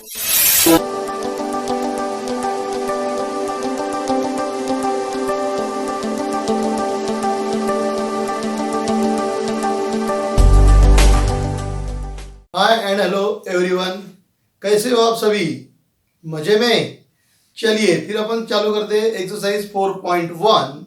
Hi and hello everyone, कैसे हो आप सभी? मजे में? चलिए फिर अपन चालू करते हैं एक्सरसाइज 4.1।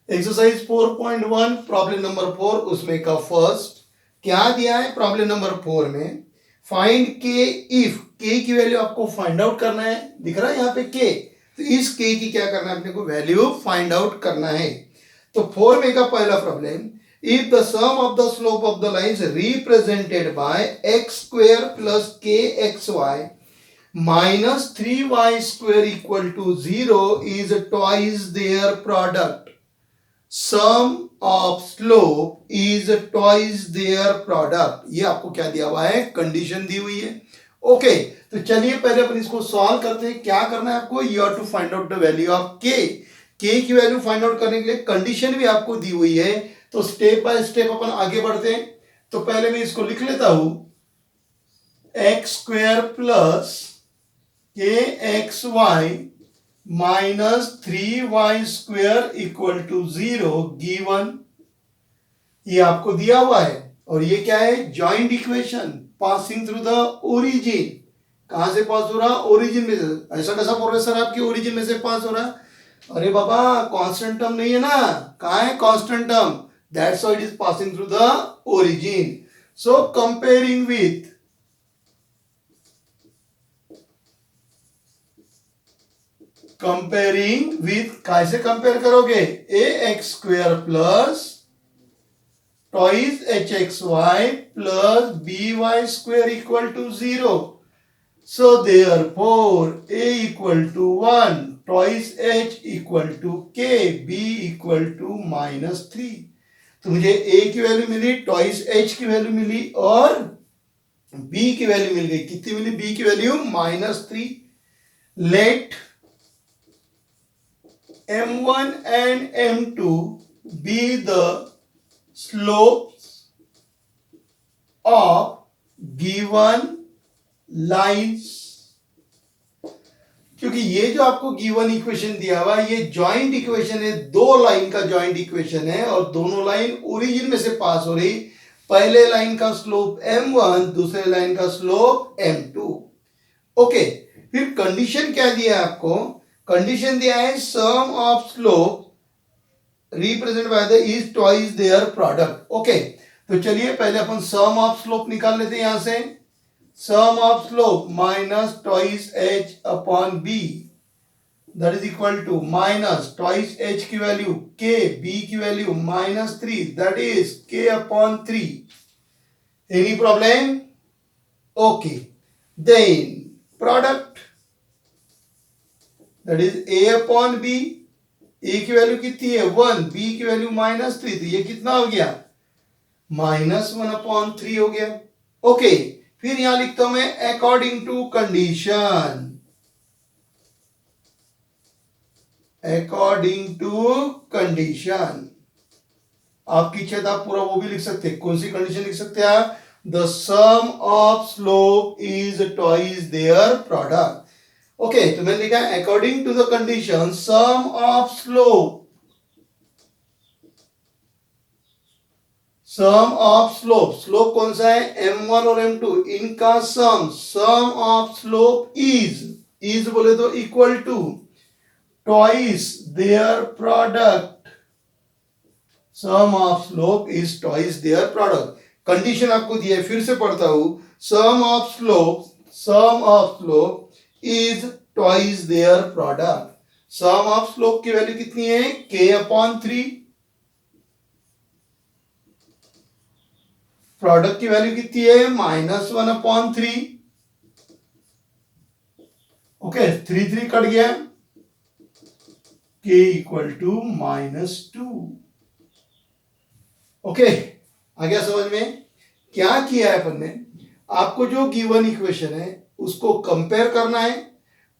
एक्सरसाइज 4.1 प्रॉब्लम नंबर 4, उसमें का फर्स्ट क्या दिया है प्रॉब्लम नंबर 4 में? फाइंड के इफ के की वैल्यू आपको फाइंड आउट करना है। दिख रहा है यहाँ पे के, तो इस के की क्या करना है अपने को? वैल्यू फाइंड आउट करना है। तो 4 में का पहला problem, if the sum of the slope of the lines represented by x square plus kxy minus 3y square equal to 0 is twice their product. Sum of slope is twice their product. ये आपको क्या दिया हुआ है? Condition दी हुई है। Okay, तो चलिए पहले अपन इसको सॉल्व करते हैं। क्या करना है आपको? You have to find out the value of K की वैल्यू फाइंड आउट करने के लिए कंडीशन भी आपको दी हुई है। तो स्टेप बाय स्टेप अपन आगे बढ़ते हैं। तो पहले मैं इसको लिख लेता हूं, x square plus k x y minus 3y square equal to 0 given. ये आपको दिया हुआ है और ये क्या है? Joint equation passing through the origin. कहां से पास हो रहा? ओरिजिन में से। ऐसा कैसा बोल रहे सर आपकी ओरिजिन में से पास हो रहा? अरे बाबा, कांस्टेंट टर्म नहीं है ना। कहां है constant term? That's why it is passing through the origin. So comparing with कैसे कंपेयर करोगे? ax square plus twice hxy plus by square equal to 0. So therefore a equal to 1, twice h equal to k, b equal to -3. तो मुझे a की value मिली, twice h की value मिली और b की वैल्यू मिल गई। कितनी मिली b की value? -3। Let m1 and m2 be the slopes of given lines. क्योंकि ये जो आपको गिवन इक्वेशन दिया हुआ है ये जॉइंट इक्वेशन है, दो लाइन का जॉइंट इक्वेशन है और दोनों लाइन ओरिजिन में से पास हो रही। पहले लाइन का स्लोप m1, दूसरे लाइन का स्लोप m2। ओके, फिर कंडीशन क्या दिया है आपको? कंडीशन दिया है sum of slope represent by the is twice their product. Okay, तो चलिए पहले अपन सम ऑफ स्लोप निकाल लेते हैं। यहां से sum of slope minus twice h upon b, that is equal to minus twice h की वैल्यू k, b की value -3, that is k upon 3. Any problem? Okay, then product, that is a upon b. a की value कितनी है? 1, b की value -3, तो ये कितना हो गया? -1/3 हो गया। ओके, फिर यहां लिखता हूं मैं according to condition. According to condition आपकी इच्छा था, आप पूरा वो भी लिख सकते हैं। कौन सी कंडीशन लिख सकते हैं आप? The sum of slope is twice their product. Okay, तो मैंने लिखा है according to the condition sum of slope, sum of slope, slope कौन सा है? m1 और m2, इनका सम ऑफ स्लोप इज बोले तो equal to twice their product. Sum of slope is twice their product. Condition आपको दिया है, फिर से पढ़ता हूं, sum of slope is twice their product. Sum of slope की वैल्यू कितनी है? k/3। प्रोडक्ट की वैल्यू कितनी है? -1/3। ओके, 3 कट गया, k इक्वल टू -2। ओके, आ गया समझ में? क्या किया है अपन ने? आपको जो गिवन इक्वेशन है उसको कंपेयर करना है।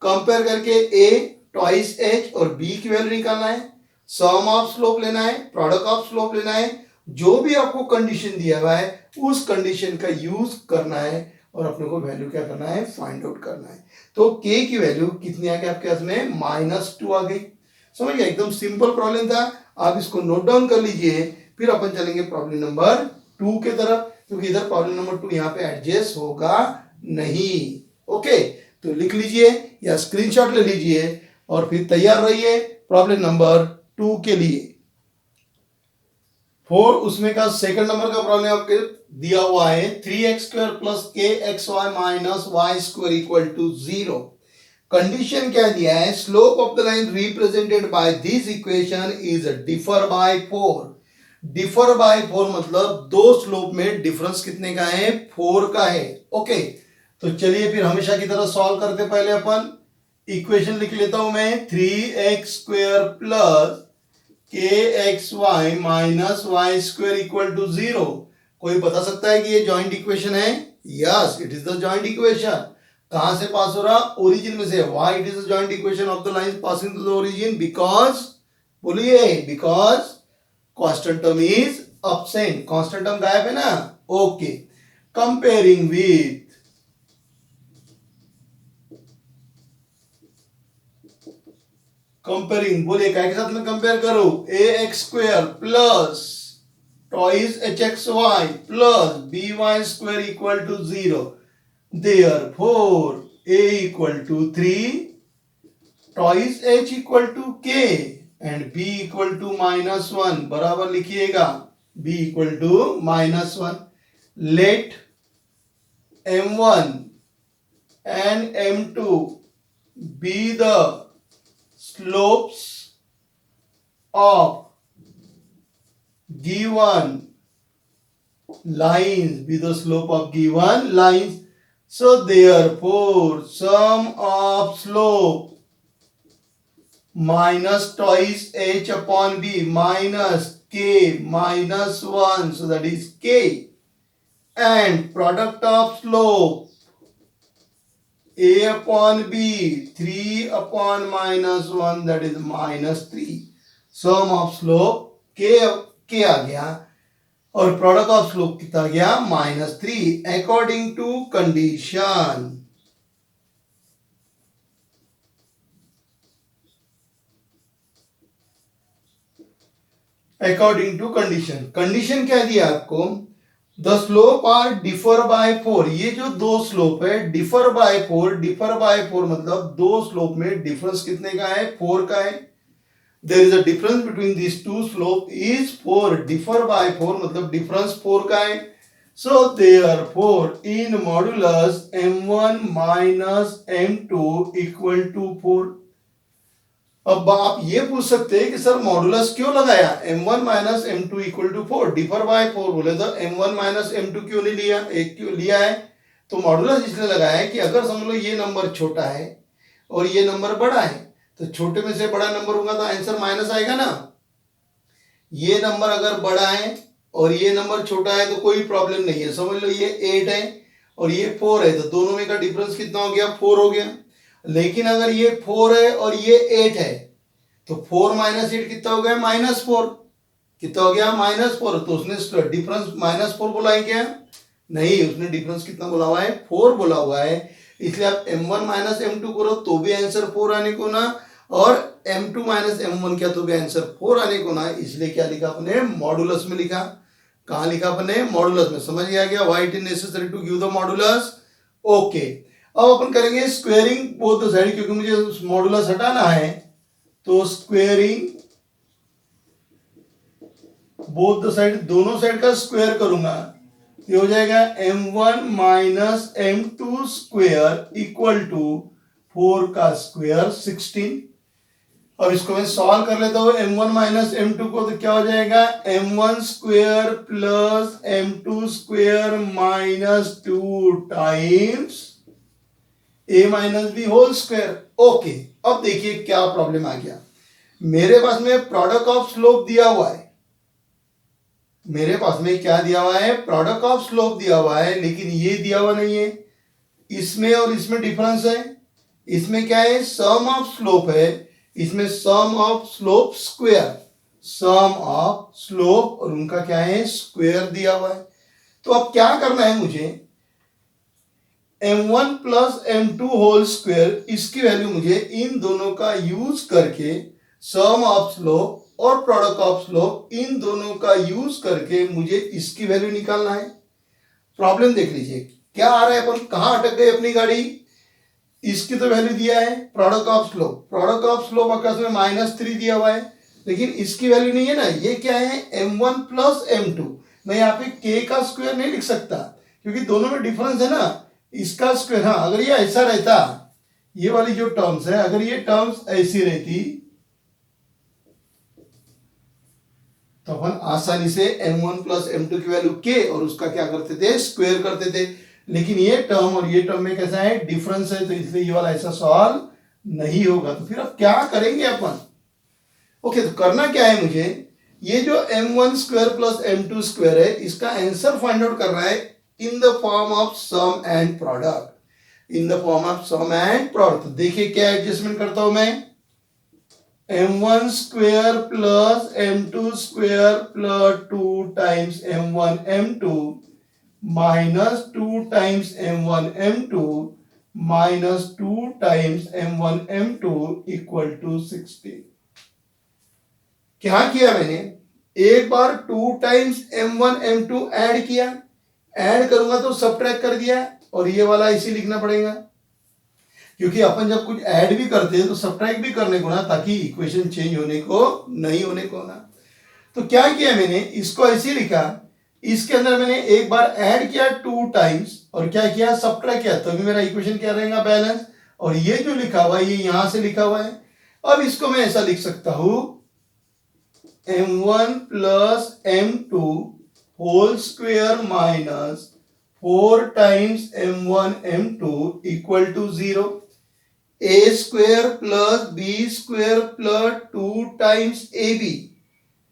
कंपेयर करके a ट्वाइस h और b की वैल्यू निकालना है, सम ऑफ स्लोप लेना है, प्रोडक्ट ऑफ स्लोप लेना है। जो भी आपको कंडीशन दिया हुआ है उस कंडीशन का यूज करना है और अपने को वैल्यू क्या करना है, फाइंड आउट करना है। तो k की वैल्यू कितनी आ गई आपके पास में, -2 आ गई। समझ गया, एकदम सिंपल प्रॉब्लम था। आप इसको नोट डाउन कर लीजिए, फिर अपन चलेंगे प्रॉब्लम नंबर 2 के तरफ, क्योंकि इधर प्रॉब्लम नंबर 2 यहाँ पे एडजस्ट होगा नहीं। ओके, तो लिख लीजिए या स्क्रीनशॉट ले लीजिए और फिर तैयार रहिए प्रॉब्लम नंबर 2 के लिए। 4 उसमें का सेकंड नंबर का प्रॉब्लम आपके दिया हुआ है 3x² + kxy - y² = 0। कंडीशन क्या दिया है, slope of the line represented by this equation is differ by 4। Differ by 4 मतलब दो स्लोप में डिफरेंस कितने का है, 4 का है। ओके, तो चलिए फिर हमेशा की तरह सॉल्व करते। पहले अपन इक्वेशन लिख लेता हूं मैं, 3x² + kxy - y² = 0। कोई बता सकता है कि ये जॉइंट इक्वेशन है? Yes, it is the joint equation. कहां से पास हो रहा, ओरिजिन में से। Why it is the joint equation of the line passing to the origin, because, बोलिए, because constant term is absent. Constant term गायब है ना। ओके, कंपेयरिंग विथ कंपेयरिंग, बोलिए क्या के साथ में कंपेयर करो, ax² plus twice hxy plus by² = 0। Therefore a = 3, twice h = k and b = -1। बराबर लिखिएगा, b = -1। Let m1 and m2 be the slopes of given lines, be the slope of given lines. So therefore sum of slope minus twice h upon b minus k minus 1, so that is k, and product of slope a upon b 3 upon -1, that is -3। Sum of slope के आ गया और product of slope कितना आ गया, -3, according to condition. According to condition, condition क्या दिया आपको, the slope are differ by 4। ये जो दो स्लोप है डिफर बाय 4, डिफर बाय 4 मतलब दो स्लोप में डिफरेंस कितने का है, 4 का है। There is a difference between this two slope is 4। Differ by 4 मतलब डिफरेंस 4 का है। So therefore in modulus m1 - m2 = 4। अब आप ये पूछ सकते हैं कि सर मॉडुलस क्यों लगाया, m1 - m2 = 4, डिफर बाय 4 बोले तो m1 - m2 क्यों नहीं लिया, एक क्यों लिया है। तो मॉडुलस इसलिए लगाया है कि अगर समझ लो ये नंबर छोटा है और ये नंबर बड़ा है, तो छोटे में से बड़ा नंबर होगा तो आंसर माइनस आएगा ना। ये नंबर अगर बड़ा है और ये नंबर छोटा है तो कोई प्रॉब्लम नहीं है। समझ लो ये 8 है और ये 4 है, तो दोनों में का डिफरेंस कितना हो गया, 4 हो गया। लेकिन अगर ये 4 है और ये 8 है, तो 4 - 8 कितना हो गया, -4। कितना हो गया, -4। तो उसने डिफरेंस -4 बोला है क्या, नहीं, उसने डिफरेंस कितना बोला हुआ है, 4 बोला हुआ है। इसलिए आप m1 - m2 करो तो भी आंसर 4 आने को ना, और m2 - m1 क्या तो भी आंसर 4 आने को ना। इसलिए क्या लिखा अपने, मॉडुलस में लिखा। कहां लिखा अपने, मॉडुलस में। समझ आ गया, why it is necessary to give the modulus. Okay, अब अपन करेंगे स्क्वेयरिंग बोथ द साइड, क्योंकि मुझे मॉडुलस हटाना है। तो स्क्वेयरिंग बोथ द साइड, दोनों साइड का स्क्वायर करूंगा, ये हो जाएगा m1 - m2 स्क्वायर = 4 का स्क्वायर 16। अब इसको मैं सॉल्व कर लेता हूं, m1 - m2 को, तो क्या हो जाएगा, m1 square plus m2 square -2 times a - b whole square. Okay, अब देखिए क्या प्रॉब्लम आ गया। मेरे पास में प्रोडक्ट ऑफ स्लोप दिया हुआ है, मेरे पास में क्या दिया हुआ है, प्रोडक्ट ऑफ स्लोप दिया हुआ है, लेकिन ये दिया हुआ नहीं है। इसमें और इसमें डिफरेंस है। इसमें क्या है, सम ऑफ स्लोप है, इसमें sum of slope square, sum of slope और उनका क्या है, स्क्वायर दिया हुआ है। तो अब क्या करना है मुझे, m1 plus m2 whole square, इसकी वैल्यू मुझे इन दोनों का यूज करके सम ऑफ स्लोप और प्रोडक्ट ऑफ स्लोप, इन दोनों का यूज करके मुझे इसकी वैल्यू निकालना है। प्रॉब्लम देख लीजिए क्या आ रहा है, अपन कहां अटक गए अपनी गाड़ी। इसकी तो वैल्यू दिया है product of slope, product of slope अकाश में -3 दिया हुआ है, लेकिन इसकी वैल्यू नहीं है ना। ये क्या है, m1 प्लस m2। मैं यहाँ पे k का स्क्वायर नहीं लिख सकता क्योंकि दोनों में डिफरेंस है ना। इसका स्क्वायर, हाँ अगर ये ऐसा रहता, ये वाली जो टर्म्स है, अगर ये टर्म्स ऐसी रहती तो अपन आसानी से m1 प्लस m2 की वैल्यू k और उसका क्या करते थे, स्क्वायर करते थे। लेकिन ये टर्म और ये टर्म में कैसा है, डिफरेंस है, तो इसलिए ये वाला ऐसा सवाल नहीं होगा। तो फिर अब क्या करेंगे अपन। ओके, तो करना क्या है मुझे, ये जो m1 square plus m2 square है, इसका आंसर फाइंड आउट करना है in the form of sum and product, in the form of sum and product. देखिए क्या एडजस्टमेंट करता हूं मैं, m1 square plus m2 square plus 2 times m1 m2 minus 2 times m1 m2 minus 2 times m1 m2 equal to 16। क्या किया मैंने, एक बार 2 टाइम्स m1 m2 ऐड किया, ऐड करूंगा तो सबट्रैक्ट कर दिया, और ये वाला इसी लिखना पड़ेगा क्योंकि अपन जब कुछ ऐड भी करते हैं तो सबट्रैक्ट भी करने को ना, ताकि इक्वेशन चेंज होने को नहीं होने को ना। तो क्या किया मैंने, इसको ऐसे लिखा, इसके अंदर मैंने एक बार ऐड किया 2 टाइम्स और क्या किया, सबट्रैक्ट किया, तो अभी मेरा इक्वेशन क्या रहेगा, बैलेंस। और ये जो लिखा हुआ है ये यहां से लिखा हुआ है। अब इसको मैं ऐसा लिख सकता हूं, m1 plus m2 whole square minus 4 times m1 m2 equal to 0। a square plus b square plus 2 times ab,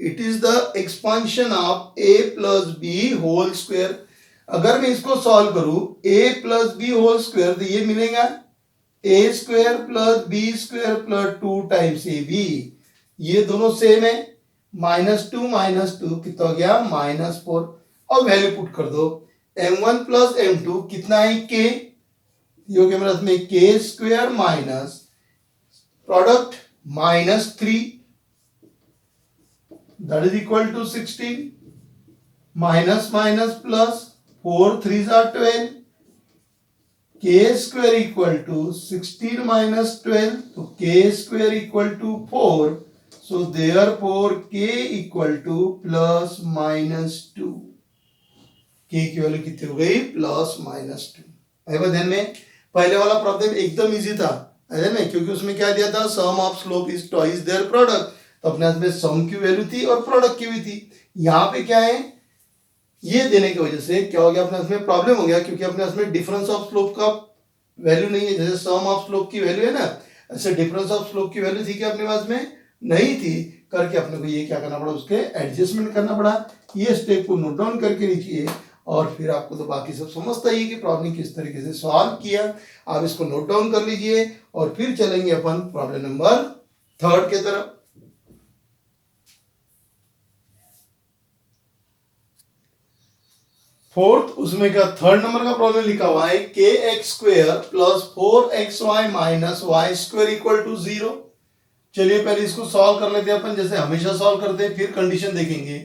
it is the expansion of a plus b whole square. अगर मैं इसको सॉल्व करूं, a plus b whole square, तो ये मिलेगा a square plus b square plus 2 times ab, ये दोनों same है। -2 कितना हो गया, -4। अब वैल्यू पुट कर दो, m1 प्लस m2 कितना है, k, ये हो गया मेरे हाथ में k square minus product -3 that is equal to 16, minus minus plus 4 3 12, k square equal to 16 minus 12, तो k square equal to 4। So therefore k equal to plus minus 2, k की वैल्यू कितनी हो गई, प्लस माइनस 2। आएगा ध्यान में, पहले वाला प्रॉब्लम एकदम इजी था है ना, क्योंकि उसमें क्या दिया था, sum of slope is twice their product, तो अपने हाथ में सम की वैल्यू थी और प्रोडक्ट की भी थी। यहाँ पे क्या है, ये देने की वजह से क्या हो गया, अपने हाथ में प्रॉब्लम हो गया, क्योंकि अपने हाथ में डिफरेंस ऑफ स्लोप का वैल्यू नहीं है। जैसे सम ऑफ स्लोप की वैल्यू है ना, ऐसे डिफरेंस ऑफ स्लोप की वैल्यू थी कि अपने पास में नहीं थी, करके अपने को ये क्या करना पड़ा, उसके एडजस्टमेंट करना पड़ा। ये स्टेप को नोट डाउन करके लीजिए और फिर आपको तो बाकी सब समझता ही कि प्रॉब्लम किस तरीके से सॉल्व किया। आप इसको नोट डाउन कर लीजिए और फिर चलेंगे अपन प्रॉब्लम नंबर 3 के तरफ। फोर्थ, उसमें का 3rd नंबर का प्रॉब्लम लिखा हुआ है, k x square plus 4xy minus y square equal to 0। चलिए पहले इसको सॉल्व कर लेते हैं अपन, जैसे हमेशा सॉल्व करते हैं, फिर कंडीशन देखेंगे।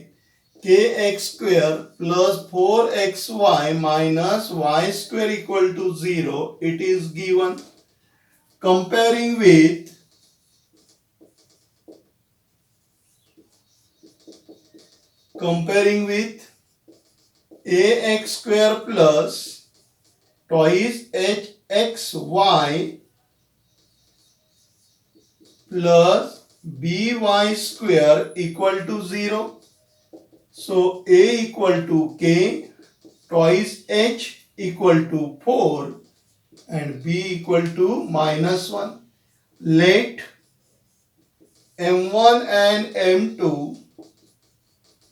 के x square plus 4xy minus y square equal to 0, it is given. Comparing with ax square plus twice hxy plus by square equal to 0. So a equal to k, twice h equal to 4 and b equal to -1. Let m1 and m2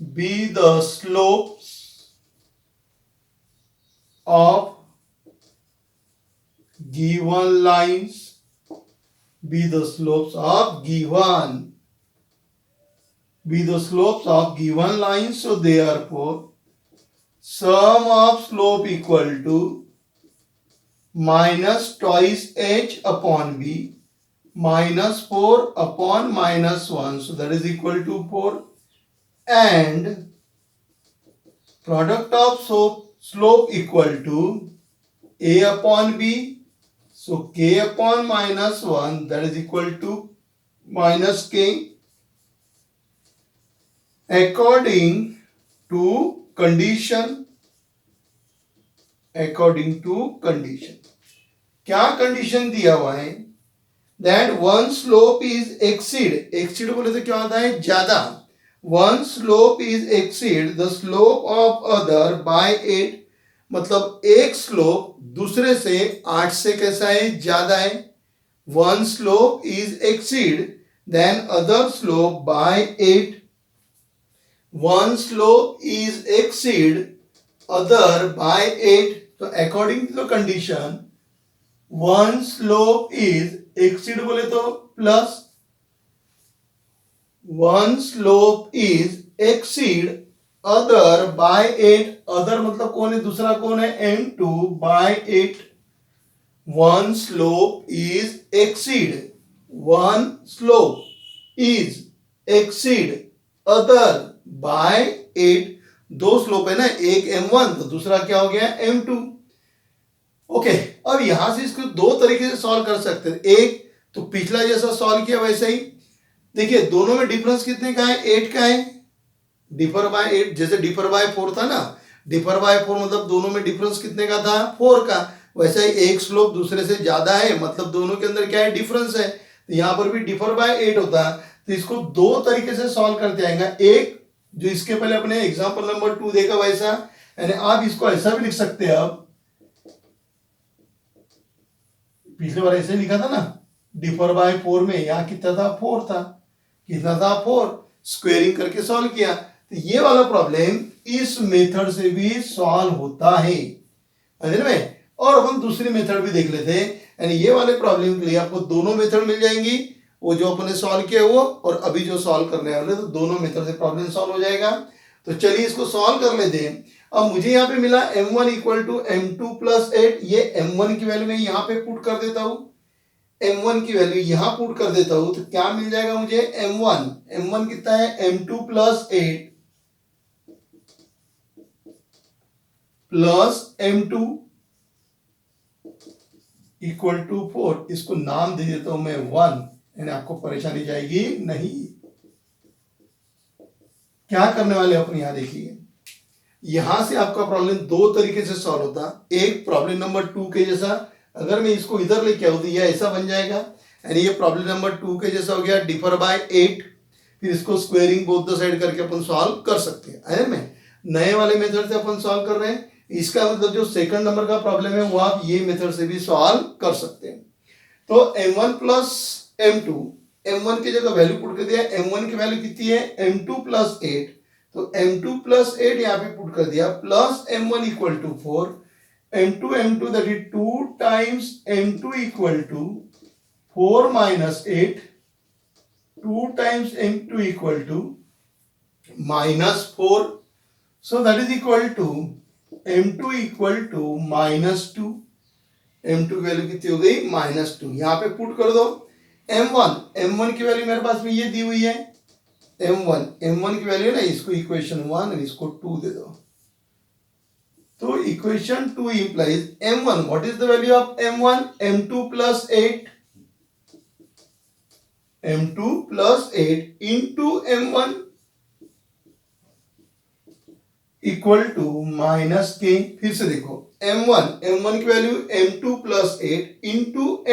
be the slopes of given lines. Be the slopes of given lines. So therefore sum of slope equal to minus twice h upon b minus 4 upon minus 1, so that is equal to 4, and product of slope equal to a upon b, so k upon minus 1, that is equal to minus k, according to condition. क्या condition दिया हुआ है? that one slope is exceed बोले तो क्या होता है? ज्यादा. one slope is exceed the slope of other by 8, मतलब एक स्लोप दूसरे से 8 से कैसा है? ज्यादा है. one slope is exceed than other slope by 8. one slope is exceed other by 8. तो according to the condition one slope is exceed बोले तो plus, one slope is exceed other by 8. other मतलब कौन है? दूसरा कौन है? m2 by 8. one slope is exceed other by 8. दो स्लोप है ना, एक m1 तो दूसरा क्या हो गया? m2. ओके, अब यहां से इसको दो तरीके से सॉल्व कर सकते हैं. एक तो पिछला जैसा सॉल्व किया वैसे ही. देखिए दोनों में डिफरेंस कितने का है? 8 का है. डिफर बाय 8, जैसे डिफर बाय 4 था ना, डिफर बाय 4 मतलब दोनों में डिफरेंस कितने का था? 4 का. वैसे ही एक स्लोप दूसरे से ज्यादा है, मतलब दोनों के अंदर क्या है? डिफरेंस है. तो यहां पर भी डिफर बाय 8 होता है. तो इसको दो तरीके से सॉल्व करते आएगा. एक जो इसके पहले अपने एग्जाम्पल नंबर 2 देखा वैसा, यानी आप इसको ऐसा भी लिख सकते हैं. अब पिछले बार ऐसे लिखा था ना, डिफर बाय 4 में यहां कितना था? 4 था. कितना था? 4. स्क्वेयरिंग करके सॉल्व किया. तो ये वाला प्रॉब्लम इस मेथड से भी सॉल्व होता है. में और अपन दूसरी मेथड भी देख लेते हैं. यानी ये वाले प्रॉब्लम के लिए आपको दोनों मेथड मिल जाएंगी. वो जो अपने सॉल्व किया वो और अभी जो सॉल्व करने वाले, तो दोनों मेथड से प्रॉब्लम सॉल्व हो जाएगा. तो चलिए इसको सॉल्व कर लेते हैं. अब मुझे यहाँ पे मिला m1 equal to m2 plus 8. ये m1 की वैल्यू मैं यहाँ पे पुट कर देता हूँ. m1 की वैल्यू यहाँ पुट कर देता हूँ तो क्या मिल जाएगा मुझे? m1 कितना है? m2 plus 8 plus m2 equal to 4. इसको नाम दे देता हूं मैं 1, यानी आपको परेशानी जाएगी नहीं. क्या करने वाले अपन यहां देखिए. यहां से आपका प्रॉब्लम दो तरीके से सॉल्व होता. एक प्रॉब्लम नंबर 2 के जैसा, अगर मैं इसको इधर लेके आऊं तो ये ऐसा बन जाएगा. यानी ये प्रॉब्लम नंबर 2 के जैसा हो गया, डिफर बाय 8. फिर इसको स्क्वेयरिंग बोथ द साइड करके अपन सॉल्व कर सकते हैं. है में नए वाले मेथड से अपन सॉल्व कर रहे हैं. इसका मतलब जो सेकंड नंबर का प्रॉब्लम है वो आप ये मेथड से भी सॉल्व कर सकते हैं. तो m1 प्लस m2, m1 की जगह वैल्यू पुट कर दिया. m1 की वैल्यू कितनी है? m2 plus 8. तो m2 प्लस 8 यहाँ पे पुट कर दिया, plus m1 equal to 4. m2 that is 2 times m2 equal to 4 minus 8. 2 times m2 equal to minus 4. So that is equal to m2 equal to minus 2. m2 की value कितनी हो गई? Minus 2. यहां पे पुट कर दो. m1 की value मेरे पास में ये दी हुई है. m1 की वैल्यू ना, इसको इक्वेशन 1 और इसको 2 दे दो. तो equation 2 implies m1. What is the value of m1? m2 plus 8. m2 plus 8 into m1 equal to minus k. फिर से देखो m1 की value m2 plus 8 into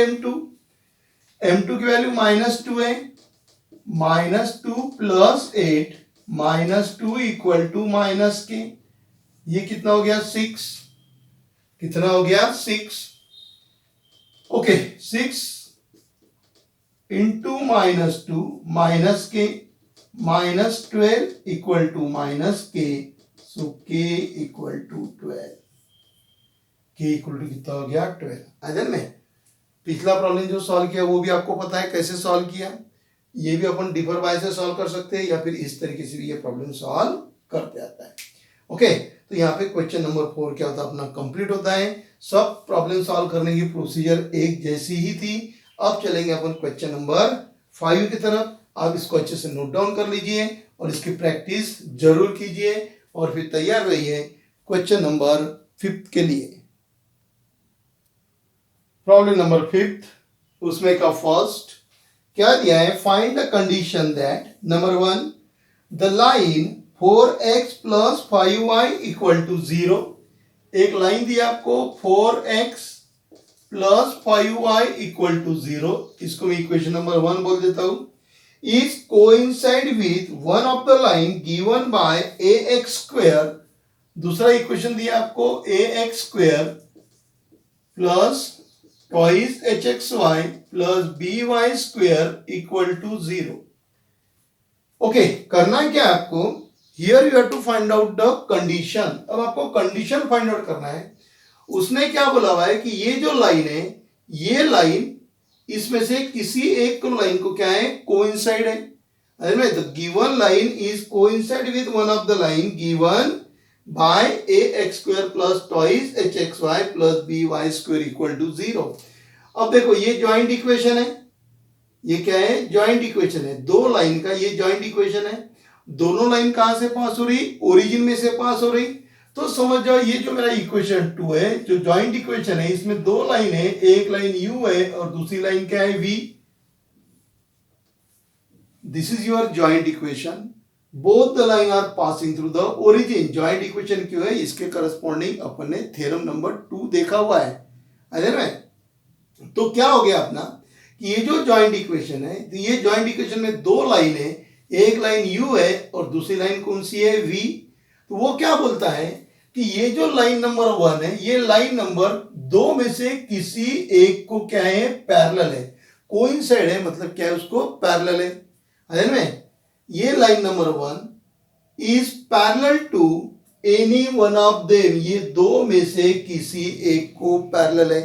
m2 की वैल्यू माइनस 2 है. Minus 2 plus 8 minus 2 equal to minus k. ये कितना हो गया? 6. कितना हो गया? 6. Okay, 6 into minus 2 minus k, minus 12 equal to minus k. So k equal to 12. k equal to कितना हो गया? 12. अदर में पिछला प्रॉब्लम जो सॉल्व किया वो भी आपको पता है कैसे सॉल्व किया. ये भी अपन डिफर बाय से सॉल्व कर सकते हैं या फिर इस तरीके से भी ये प्रॉब्लम सॉल्व करते आता है. ओके, तो यहाँ पे क्वेश्चन नंबर 4 क्या होता है? अपना कंप्लीट होता है. सब प्रॉब्लम सॉल्व करने की प्रोसीजर एक जैसी ही थी। अब चलेंगे अपन क्वेश्चन नंबर 5 की तरफ। आप इसको अच्छे से नोट डाउन कर लीजिए और इसकी प्रैक्टिस जरूर कीजिए और फिर तैयार रहिए क्वेश्चन नंबर 5 के लिए। प्रॉब्लम नंबर 5, उसमें का फर्स्ट क्या दिया है, find the condition that number 1 the line 4x + 5y = 0। एक लाइन दी आपको 4x + 5y = 0, इसको मैं इक्वेशन नंबर 1 बोल देता हूं। Is coincide with one of the line given by ax²। दूसरा इक्वेशन दिया आपको ax² plus twice hxy plus by² = 0। Okay, करना क्या है आपको, here you have to find out the condition. अब आपको कंडीशन फाइंड आउट करना है। उसने क्या बोला हुआ है कि ये जो लाइन है, ये लाइन इसमें से किसी एक को लाइन को क्या है, कोइंसाइड है। The given line is coincide with one of the line given by ax² plus twice hxy plus by² = 0। अब देखो ये ज्वाइंट इक्वेशन है, ये क्या है, ज्वाइंट इक्वेशन है। दो लाइन का ये ज्वाइंट इक्वेशन है। दोनों लाइन कहां से पास हो रही, ओरिजिन में से पास हो रही। तो समझ जाओ ये जो मेरा इक्वेशन 2 है, जो ज्वाइंट इक्वेशन है, इसमें दो लाइन है, एक लाइन u है और दूसरी लाइन क्या है, v। This is your joint equation. Both the line are passing through the origin. Joint equation क्यों है, इसके करस्पॉन्डिंग अपन ने थ्योरम नंबर 2 देखा हुआ है। तो क्या हो गया अपना कि ये जो ज्वाइंट इक्वेशन है, तो ये ज्वाइंट इक्वेशन में दो लाइन है, एक लाइन u है और दूसरी लाइन कौन सी है, v। तो वो क्या बोलता है कि ये जो लाइन नंबर 1 है, ये लाइन नंबर 2 में से किसी एक को क्या है, पैरेलल है। कोइंसाइड है मतलब क्या है, उसको पैरेलल है में। ये line number 1 is parallel to any one of them. ये दो में से किसी एक को पैरेलल है।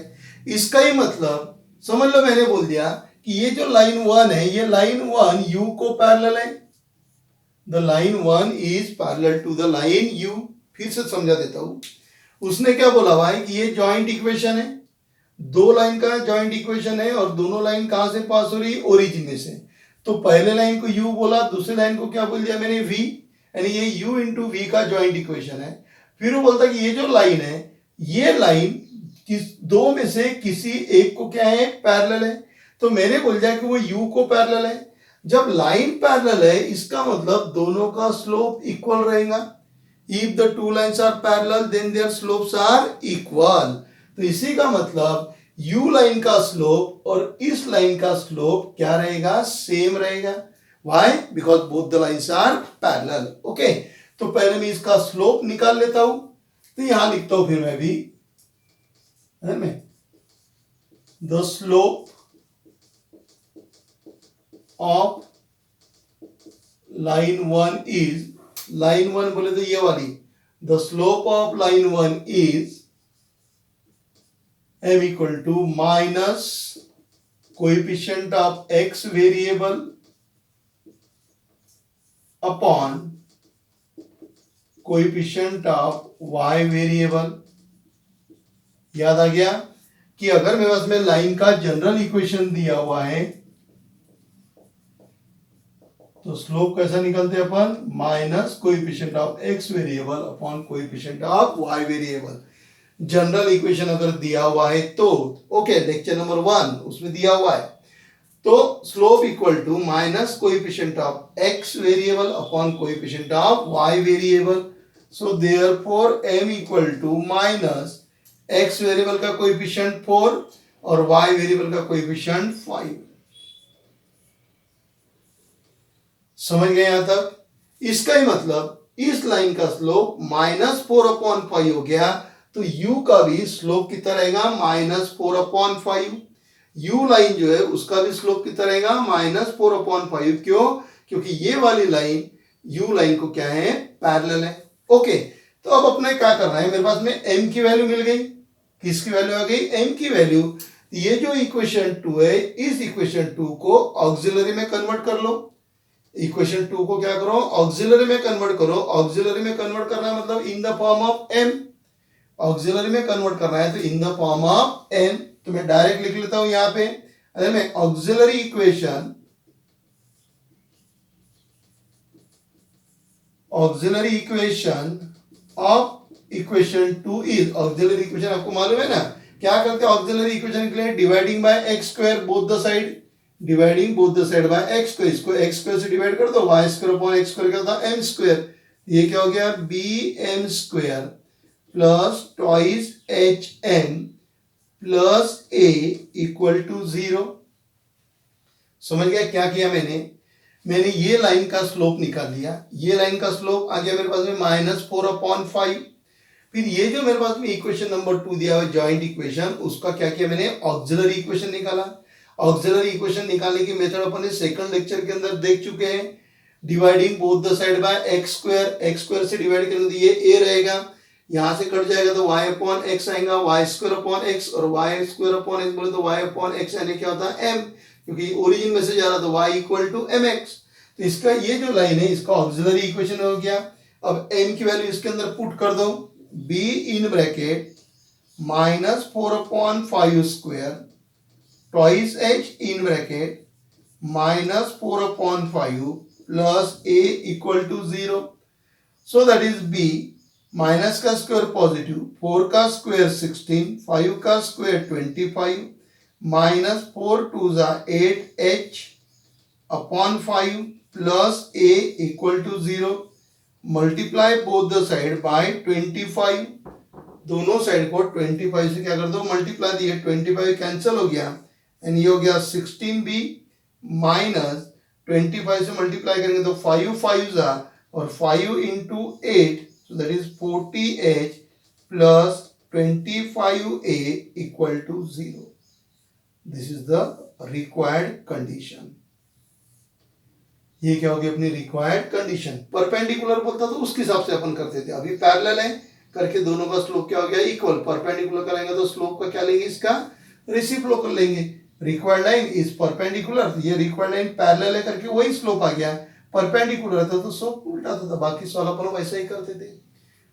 इसका ही मतलब समझ लो, मैंने बोल दिया कि ये जो लाइन 1 है, ये लाइन 1 u को पैरेलल है। The line 1 is parallel to the line u। फिर से समझा देता हूं। उसने क्या बोला हुआ है कि ये जॉइंट इक्वेशन है, दो लाइन का जॉइंट इक्वेशन है और दोनों लाइन कहां से पास हो रही, ओरिजिन में से। तो पहले लाइन को u बोला, दूसरे लाइन को क्या बोल दिया मैंने, v। यानी ये u × v का जॉइंट इक्वेशन है। फिर वो बोलता है कि ये जो लाइन है, ये लाइन दो में से किसी एक को क्या है, पैरेलल है। तो मैंने बोल दिया कि वो u को पैरेलल है। जब लाइन पैरेलल है, इसका मतलब दोनों का स्लोप इक्वल रहेगा। If the two lines are parallel then their slopes are equal. तो इसी का मतलब u लाइन का स्लोप और इस लाइन का स्लोप क्या रहेगा, सेम रहेगा। Why, because both the lines are parallel. Okay, तो पहले मैं इसका स्लोप निकाल लेता हूं। तो यहां लिखता हूं फिर मैं भी, the slope of line 1 is, line 1 बोले तो ये वाली, the slope of line 1 is m = minus coefficient of x variable upon coefficient of y variable. याद आ गया कि अगर मेरे पास में लाइन का जनरल इक्वेशन दिया हुआ है, तो स्लोप कैसा निकलते हैं अपन, minus coefficient of x variable upon coefficient of y variable. General equation अगर दिया हुआ है तो ओके, लेक्चर नंबर 1 उसमें दिया हुआ है। तो slope equal to minus coefficient of x variable upon coefficient of y variable. So therefore m = minus x variable का कोएफिशिएंट 4 और y वेरिएबल का कोएफिशिएंट 5। समझ गए यहां तक? इसका ही मतलब इस लाइन का स्लोप -4/5 हो गया, तो u का भी स्लोप कितना रहेगा, -4/5। u लाइन जो है उसका भी स्लोप कितना रहेगा, -4/5। क्यों? क्योंकि ये वाली लाइन u लाइन को क्या है, पैरेलल है। ओके, तो अब अपने क्या करना है, मेरे पास में m की वैल्यू मिल गई। किसकी वैल्यू आ गई, m की वैल्यू। ये जो इक्वेशन 2 है, इस इक्वेशन 2 को ऑक्सिलरी में कन्वर्ट कर लो। इक्वेशन 2 को क्या करो, ऑक्सिलरी में कन्वर्ट करो। ऑक्सिलरी में कन्वर्ट करना मतलब in the form of m। Auxiliary में कन्वर्ट करना है तो in the form of n, तो मैं डायरेक्ट लिख लेता हूं यहां पे, अरे मैं auxiliary equation of equation 2 is, auxiliary equation आपको मालूम है ना क्या करते हैं ऑक्सिलरी इक्वेशन के लिए, dividing by x square both the side, dividing both the side by x square, इसको एक्स स्क्वायर से डिवाइड कर दो, y square upon x square क्या होता है एम स्क्वायर, ये क्या हो गया b m square plus twice h m plus a equal to 0। समझ गया क्या किया मैंने ये लाइन का स्लोप निकाल लिया, ये लाइन का स्लोप आ गया मेरे पास में -4/5। फिर ये जो मेरे पास में इक्वेशन नंबर 2 दिया हुआ जॉइंट इक्वेशन, उसका क्या किया मैंने ऑक्सिलरी इक्वेशन निकाला। ऑक्सिलरी इक्वेशन निकालने की मेथड अपन सेकंड लेक्चर के अंदर देख चुके हैं, dividing both the side by x square से डिवाइड करेंगे तो ये ए रहेगा, यहां से कट जाएगा तो y अपॉन एक्स आएगा, वाई स्क्वायर अपॉन एक्स, और वाई स्क्वायर अपॉन एक्स बोले तो y अपॉन एक्स यानी क्या होता है m, क्योंकि ओरिजिन में से जा रहा तो y equal to m x. तो इसका ये जो लाइन है इसका ऑक्सिलरी इक्वेशन हो गया। अब m की वैल्यू इसके अंदर पुट कर दो, b in bracket -4/5 square twice h in bracket -4/5 plus a equal to 0। So that is b, minus का स्क्वायर पॉजिटिव, 4 का स्क्वायर 16, 5 का square 25, -4 2 8h upon 5 plus a equal to 0, multiply both the side by 25, दोनों side को 25 से क्या कर दो multiply दिए, 25 कैंसिल हो गया एंड ये हो गया 16b माइनस 25 से मल्टीप्लाई करेंगे तो 5 5 और 5 into 8, so that is 40h plus 25a equal to 0. This is the required condition. ये क्या होगी अपनी रिक्वायर्ड कंडीशन। परपेंडिकुलर बोलता तो उसके हिसाब से अपन करते थे, अभी पैरेलल है करके दोनों का स्लोप क्या हो गया इक्वल, परपेंडिकुलर करेंगे तो स्लोप का क्या लेंगे इसका रेसिप्रोकल लेंगे। रिक्वायर्ड लाइन इज परपेंडिकुलर, ये रिक्वायर्ड लाइन पैरेलल है करके वही स्लोप आ गया, परपेंडिकुलर था तो स्लोप उल्टा था, बाकी सॉल्व अपन वैसे ही करते थे।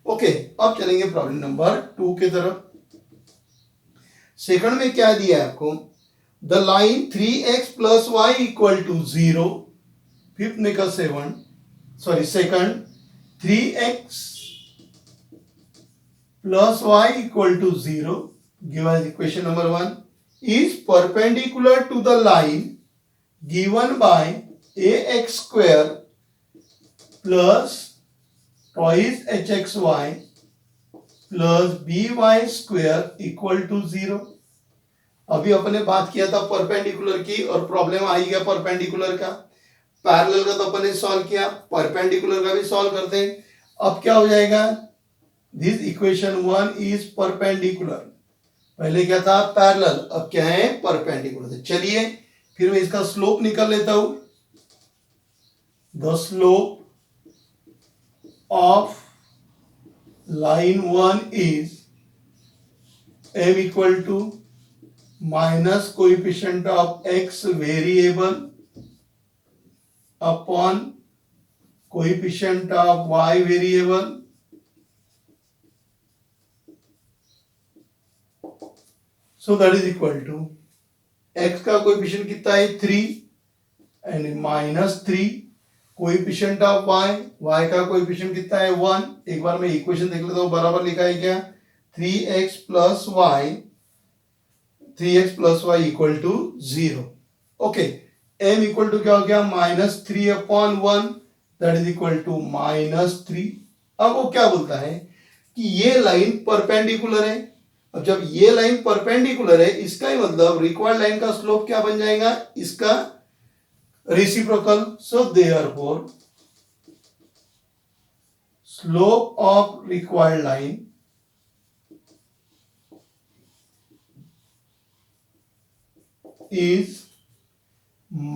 ओके, अब चलेंगे प्रॉब्लम नंबर 2 की तरफ। सेकंड में क्या दिया है आपको, the line 3x plus y equal to 0, fifth में का second 3x plus y equal to 0 given as equation number 1 is perpendicular to the line given by ax square plus twice hxy plus by square equal to 0। अभी अपने बात किया था perpendicular की और problem आ गया परपेंडिकुलर का, पैरेलल का तो अपने सॉल्व किया, परपेंडिकुलर का भी सॉल्व करते हैं। अब क्या हो जाएगा, दिस इक्वेशन 1 इज परपेंडिकुलर, पहले क्या था पैरेलल, अब क्या है परपेंडिकुलर। तो चलिए फिर मैं इसका स्लोप निकाल लेता हूं, the slope of line 1 is m equal to minus coefficient of x variable upon coefficient of y variable so that is equal to x का कोएफिशिएंट कितना है 3 एंड -3 कोएफिशिएंट ऑफ y का कोएफिशिएंट कितना है 1। एक बार मैं इक्वेशन देख लेता हूं, बराबर लिखा है क्या 3x plus y equal to 0। Okay, m equal to क्या हो गया -3/1 दैट इज इक्वल टू -3। अब वो क्या बोलता है कि ये लाइन परपेंडिकुलर है। अब जब ये लाइन परपेंडिकुलर है इसका ही मतलब रिक्वायर्ड लाइन का स्लोप क्या बन जाएगा इसका reciprocal. So therefore slope of required line is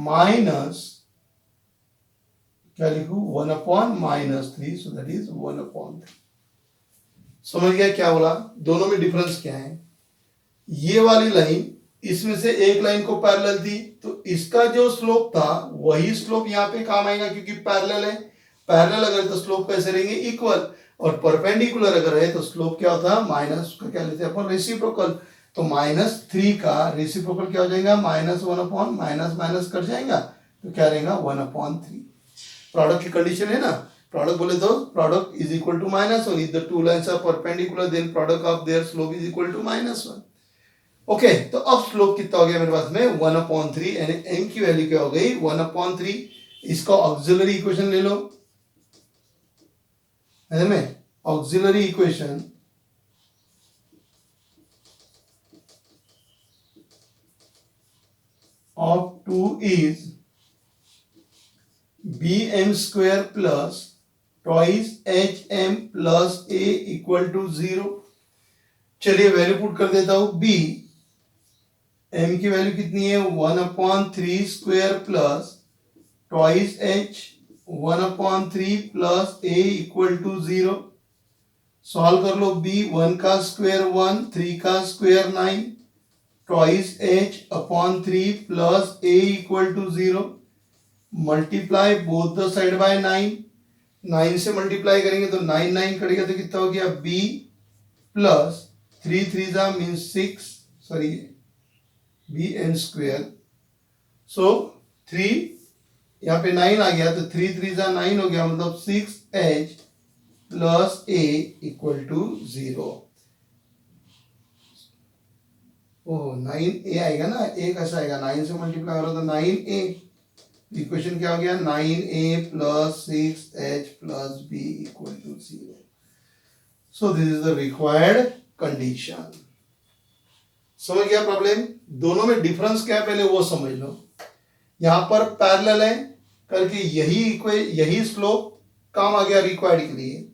minus, क्या लिखूं 1/-3, सो दैट इज 1/3। समझ गया क्या बोला, दोनों में डिफरेंस क्या है। ये वाली लाइन इसमें से एक लाइन को पैरेलल थी तो इसका जो स्लोप था वही स्लोप यहां पे काम आएगा क्योंकि पैरेलल है, पैरेलल अगर तो स्लोप कैसे रहेंगे इक्वल। और परपेंडिकुलर अगर है तो स्लोप क्या होता है, माइनस का क्या लेते हैं अपन, रेसिप्रोकल। तो -3 का रेसिप्रोकल क्या हो जाएगा, -1 अपॉन माइनस माइनस कट जाएगा तो क्या रहेगा 1/3। प्रोडक्ट की कंडीशन है ना, प्रोडक्ट बोले तो product is equal to -1, if the two lines are perpendicular then product of their slope is equal to -1। Okay, तो अब स्लोप कितना हो गया मेरे पास में 1/3, यानी m की वैल्यू क्या हो गई 1/3। इसका ऑक्सिलरी इक्वेशन ले लो, है में auxiliary equation of 2 is bm square plus twice hm plus a equal to 0। चलिए वैल्यू पुट कर देता हूं, b m की वैल्यू कितनी है 1/3 square plus twice h 1/3 plus a equal to 0। Solve कर लो, b 1 का स्क्वायर 1, 3 का square 9, twice h upon 3 plus a equal to 0। Multiply both the side by 9, 9 से मल्टीप्लाई करेंगे तो 9 9 कटेगा तो कितना हो गया b प्लस 3 3 जा मीन्स 6, सॉरी bn स्क्वायर। सो 3 यहाँ पे 9 आ गया तो 3 3 जा 9 हो गया, मतलब 6h plus a equal to 0। ओह 9a आएगा ना, a कैसा आएगा 9 से मल्टीप्लाई करो तो 9a, इक्वेशन क्या हो गया 9a plus 6h plus b equal to 0। So this is the required condition. समझ गया प्रॉब्लम? दोनों में डिफरेंस क्या है पहले वो समझ लो। यहां पर पैरेलल है करके यही स्लोप काम आ गया रिक्वायर्ड के लिए।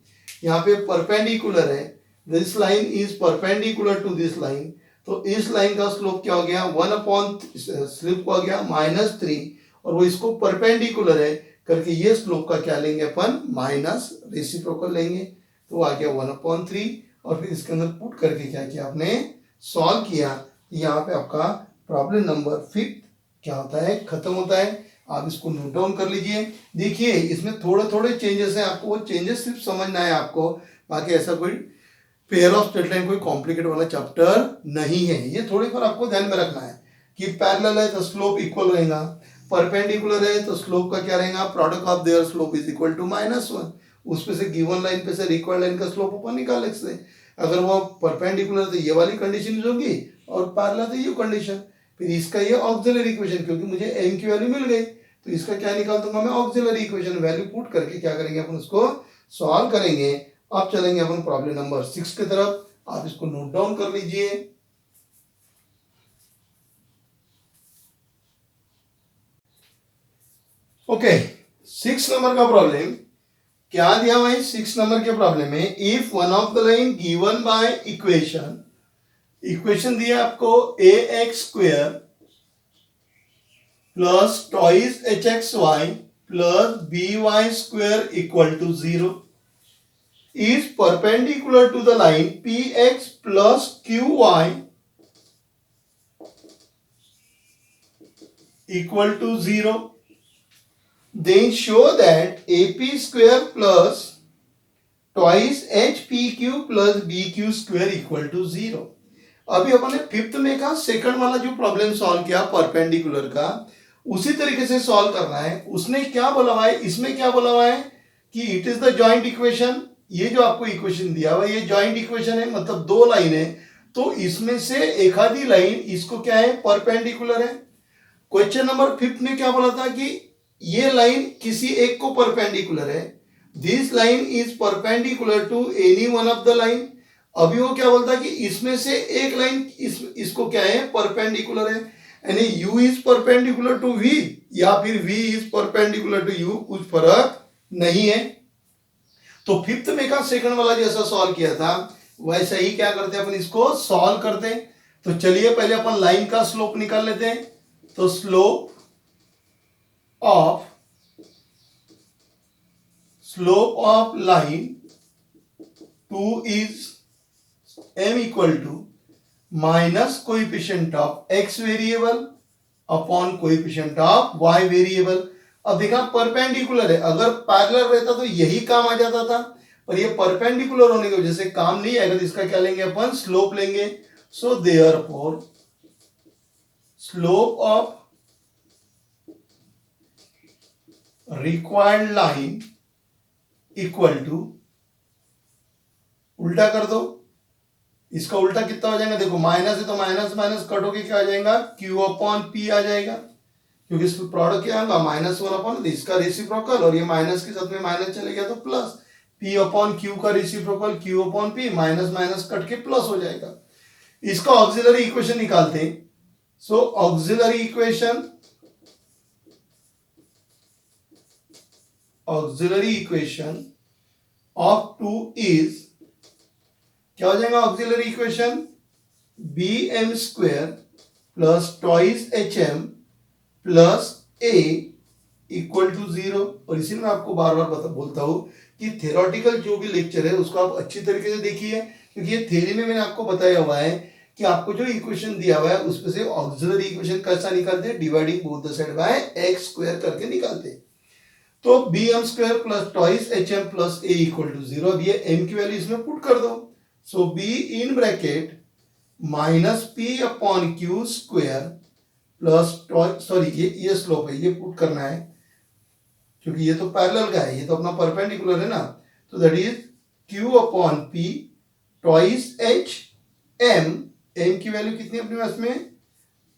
यहाँ पे परपेंडिकुलर है, this line is perpendicular to this line, तो इस लाइन का स्लोप क्या हो गया 1 स्लोप को आ गया -3, और वो इसको परपेंडिकुलर है करके ये स्लोप का क्या लेंगे अपन माइनस रेसिप्रोकल लेंगे, तो आ गया 1/3। और फिर इसके अंदर पुट करके क्या किया आपने, सॉल्व किया। यहाँ पे आपका प्रॉब्लम नंबर 5 क्या होता है, खत्म होता है। आप इसको नोट डाउन कर लीजिए। देखिए इसमें थोड़े थोड़े चेंजेस हैं, आपको वो चेंजेस सिर्फ समझना है आपको, बाकी ऐसा कोई पेयर ऑफ स्ट्रेट लाइन कोई कॉम्प्लिकेट वाला चैप्टर नहीं है। ये थोड़ी पर आपको ध्यान में रखना है कि पैरेलल है तो स्लोप इक्वल रहेगा, परपेंडिकुलर है तो स्लोप का क्या रहेगा, product of their slope is equal to -1। उसमें से गिवन लाइन पे से रिक्वायर्ड लाइन का स्लोप ऊपर निकाल सकते। अगर वो परपेंडिकुलर तो ये वाली कंडीशन होगी और पैरेलल तो ये कंडीशन, फिर इसका ये ऑक्सिलरी इक्वेशन, क्योंकि मुझे m की वैल्यू मिल गई तो इसका क्या निकाल दूंगा मैं, ऑक्सिलरी इक्वेशन। वैल्यू पुट करके क्या करेंगे अपन, उसको सॉल्व करेंगे। अब चलेंगे अपन प्रॉब्लम नंबर 6 की तरफ। आप इसको नोट डाउन कर लीजिए। ओके, 6 नंबर का प्रॉब्लम क्या दिया हुआ है। 6 नंबर के प्रॉब्लम में if one of the line given by equation दिया आपको ax स्क्वायर plus twice hxy plus by square equal to 0 is perpendicular to the line px plus qy equal to 0, then show that ap square plus twice hpq plus bq square equal to 0। अभी अपन ने fifth में का second वाला जो problem solve किया perpendicular का, उसी तरीके से सॉल्व करना है। उसने क्या बोला हुआ है, इसमें क्या बोला हुआ है कि it is the joint equation. ये जो आपको इक्वेशन दिया हुआ ये जॉइंट इक्वेशन है, मतलब दो लाइन है, तो इसमें से एक आधी लाइन इसको क्या है, परपेंडिकुलर है। क्वेश्चन नंबर 5 में क्या बोला था कि ये लाइन किसी एक को परपेंडिकुलर है, this line is perpendicular to any one of the line. अभी वो क्या बोलता है कि इसमें से एक लाइन इसको क्या है, परपेंडिकुलर है, यानी u is perpendicular to v या फिर v is perpendicular to u, कुछ फर्क नहीं है। तो फिफ्थ में का सेकंड वाला जैसा सॉल्व किया था वैसा ही क्या करते हैं अपन, इसको सॉल्व करते हैं। तो चलिए पहले अपन लाइन का स्लोप निकाल लेते हैं। तो slope of line 2 is m equal to minus coefficient of x variable upon coefficient of y variable. अब देखा परपेंडिकुलर है, अगर पैरेलल रहता तो यही काम आ जाता था, और ये परपेंडिकुलर होने की वजह से काम नहीं आएगा, तो इसका क्या लेंगे अपन, स्लोप लेंगे। So therefore slope of required line equal to, उल्टा कर दो, इसका उल्टा कितना हो जाएगा, देखो माइनस है तो माइनस माइनस कट होके क्या आ जाएगा, क्यू अपॉन पी आ जाएगा, क्योंकि इस प्रोडक्ट क्या आएगा -1 अपॉन, इसका रेसिप्रोकल, और ये माइनस के साथ में माइनस चले गया तो प्लस, पी अपॉन क्यू का reciprocal q upon p, minus minus cut के प्लस हो जाएगा। इसका ऑक्सिलरी इक्वेशन निकालते हैं। So auxiliary equation of 2 is, क्या हो जाएगा auxiliary equation, b m square plus twice h m plus a equal to 0। और इसी में आपको बार बार बोलता हूं कि थ्योरेटिकल जो भी लेक्चर है उसको आप अच्छी तरीके से देखिए, क्योंकि ये थ्योरी में मैंने आपको बताया हुआ है कि आपको जो इक्वेशन दिया हुआ है उसमें से ऑक्सिलरी इक्वेशन कैसा निकालते हैं, dividing both the side by x square करके निकालते हैं। तो b m square plus twice h m plus a equal to 0। अब ये एम की वैल्यू इसमें पुट कर दो। So B in bracket minus P upon Q square plus, sorry ये स्लोप है, ये पुट करना है क्योंकि ये तो पैरेलल का है, ये तो अपना परपेंडिकुलर है ना। तो that is q upon p twice h m, m की वैल्यू कितनी अपने पास में,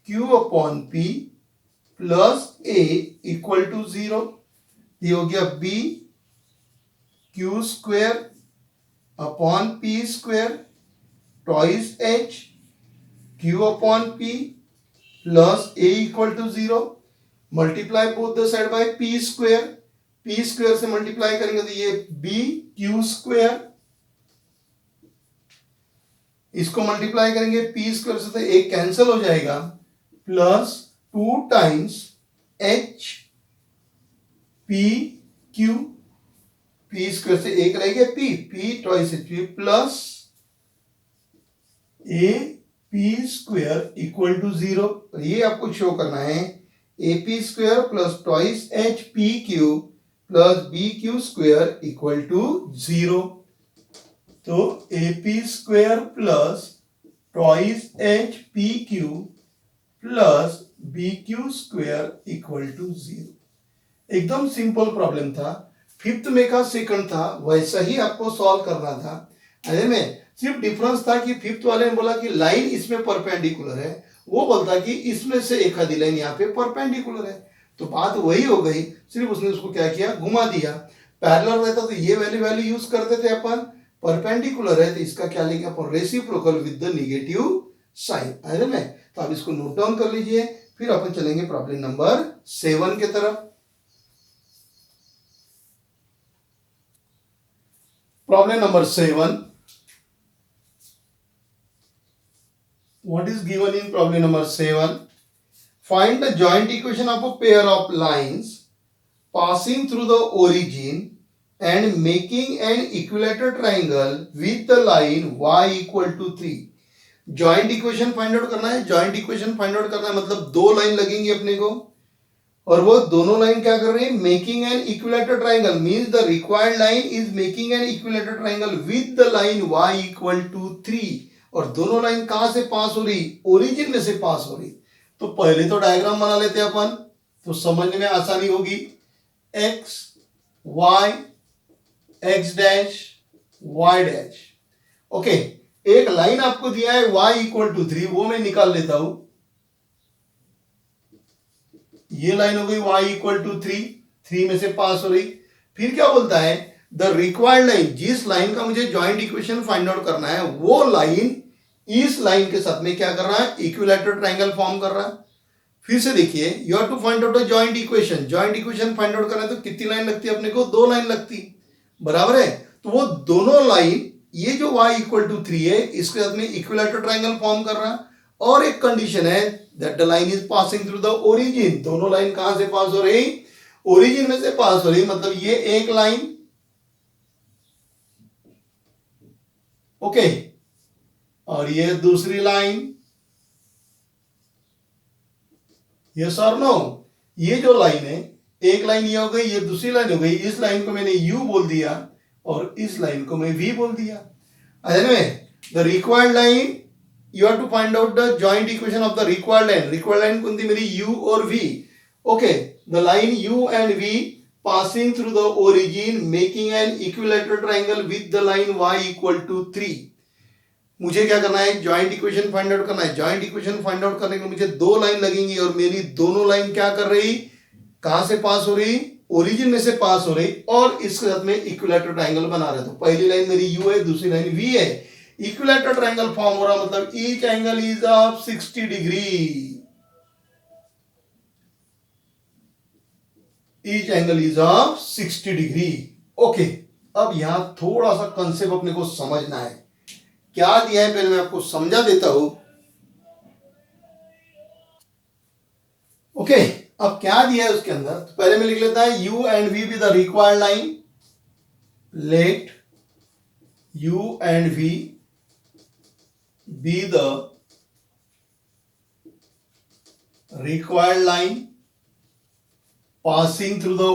q upon p plus a equal to 0। ये हो गया b q square upon p square twice h q upon p plus a equal to 0। Multiply both the side by p square से multiply करेंगे तो ये बी क्यू स्क्वायर, इसको multiply करेंगे p square से तो एक कैंसिल हो जाएगा, plus 2 times h p q, p square से एक रहेगा p twice h p plus a p square equal to 0। ये आपको शो करना है, a p square plus twice h p q plus b q square equal to 0। तो a p square plus twice h p q plus b q square equal to 0। एकदम simple problem था, 5th में का second था, वैसा ही आपको solve करना था। अरे में सिर्फ डिफरेंस था कि 5th वाले ने बोला कि लाइन इसमें परपेंडिकुलर है, वो बोलता कि इसमें से एक आधी लाइन यहाँ पे परपेंडिकुलर है। तो बात वही हो गई, सिर्फ उसने उसको क्या किया, घुमा दिया। पैरेलल रहता तो ये वैल्यू यूज करते थे अपन, परपेंडिकुलर है तो इसका क्या लेंगे अपन, reciprocal with the negative sign. अरे में तो आप इसको नोट डाउन कर लीजिए, फिर अपन चलेंगे प्रॉब्लम नंबर 7 के तरफ। Problem number 7, what is given in problem number 7? Find the joint equation of a pair of lines passing through the origin and making an equilateral triangle with the line y equal to 3। Joint equation find out करना है। Joint equation find out करना है मतलब दो line लगेंगी अपने को, और वो दोनों लाइन क्या कर रही है, making an equilateral triangle, means the required line is making an equilateral triangle with the line y equal to 3। और दोनों लाइन कहां से पास हो रही, ओरिजिन में से पास हो रही। तो पहले तो डायग्राम बना लेते हैं अपन, तो समझने में आसानी होगी। x y x dash y dash, okay. एक लाइन आपको दिया है y इक्वल टू 3, वो मैं निकाल लेता हूं। ये लाइन हो गई y इक्वल टू 3 में से पास हो रही। फिर क्या बोलता है, द रिक्वायर्ड लाइन, जिस लाइन का मुझे जॉइंट इक्वेशन फाइंड आउट करना है, वो लाइन इस लाइन के साथ में क्या कर रहा है, इक्विलेटरल ट्राइंगल फॉर्म कर रहा है। फिर से देखिए, you have to find out the joint equation. Joint equation find out करना है तो कितनी लाइन लगती है अपने को, 2 लाइन लगती, बराबर है। तो वो दोनों लाइन, ये जो y इक्वल टू 3 है, इसके साथ में इक्विलेटरल ट्राइंगल फॉर्म कर रहा है। और एक कंडीशन है that the line is passing through the origin. दोनों लाइन कहां से पास हो रही, ओरिजिन में से पास हो रही, मतलब ये एक लाइन, ओके, और ये दूसरी लाइन। यस और नो, ये जो लाइन है, एक लाइन ये हो गई, ये दूसरी लाइन हो गई। इस लाइन को मैंने u बोल दिया, और इस लाइन को मैं V बोल दिया. Anyway, the required line you have to find out the joint equation of the required line. Required line कौन थी मेरी? U और V. Okay, the line U and V passing through the origin making an equilateral triangle with the line y equal to 3. मुझे क्या करना है? Joint equation find out करना है. जॉइंट इक्वेशन फाइंड आउट करने के लिए मुझे दो लाइन लगेंगी और मेरी दोनों लाइन क्या कर रही? कहां से पास हो रही? ओरिजिन में से पास हो रही और इसके साथ में इक्विलैटरल ट्रायंगल बना रहे. तो पहली लाइन मेरी U है, दूसरी लाइन V है. इक्विलैटरल ट्रायंगल फॉर्म हो रहा मतलब each angle is of 60 degree. Each angle is of 60 degree. Okay, अब यहां थोड़ा सा कंसेप्ट अपने को समझना है. क्या दिया है पहले मैं आपको समझा देता हूं. ओके, अब क्या दिया है उसके अंदर? तो पहले मैं लिख लेता है U and V be the required line. Let U and V be the required line passing through the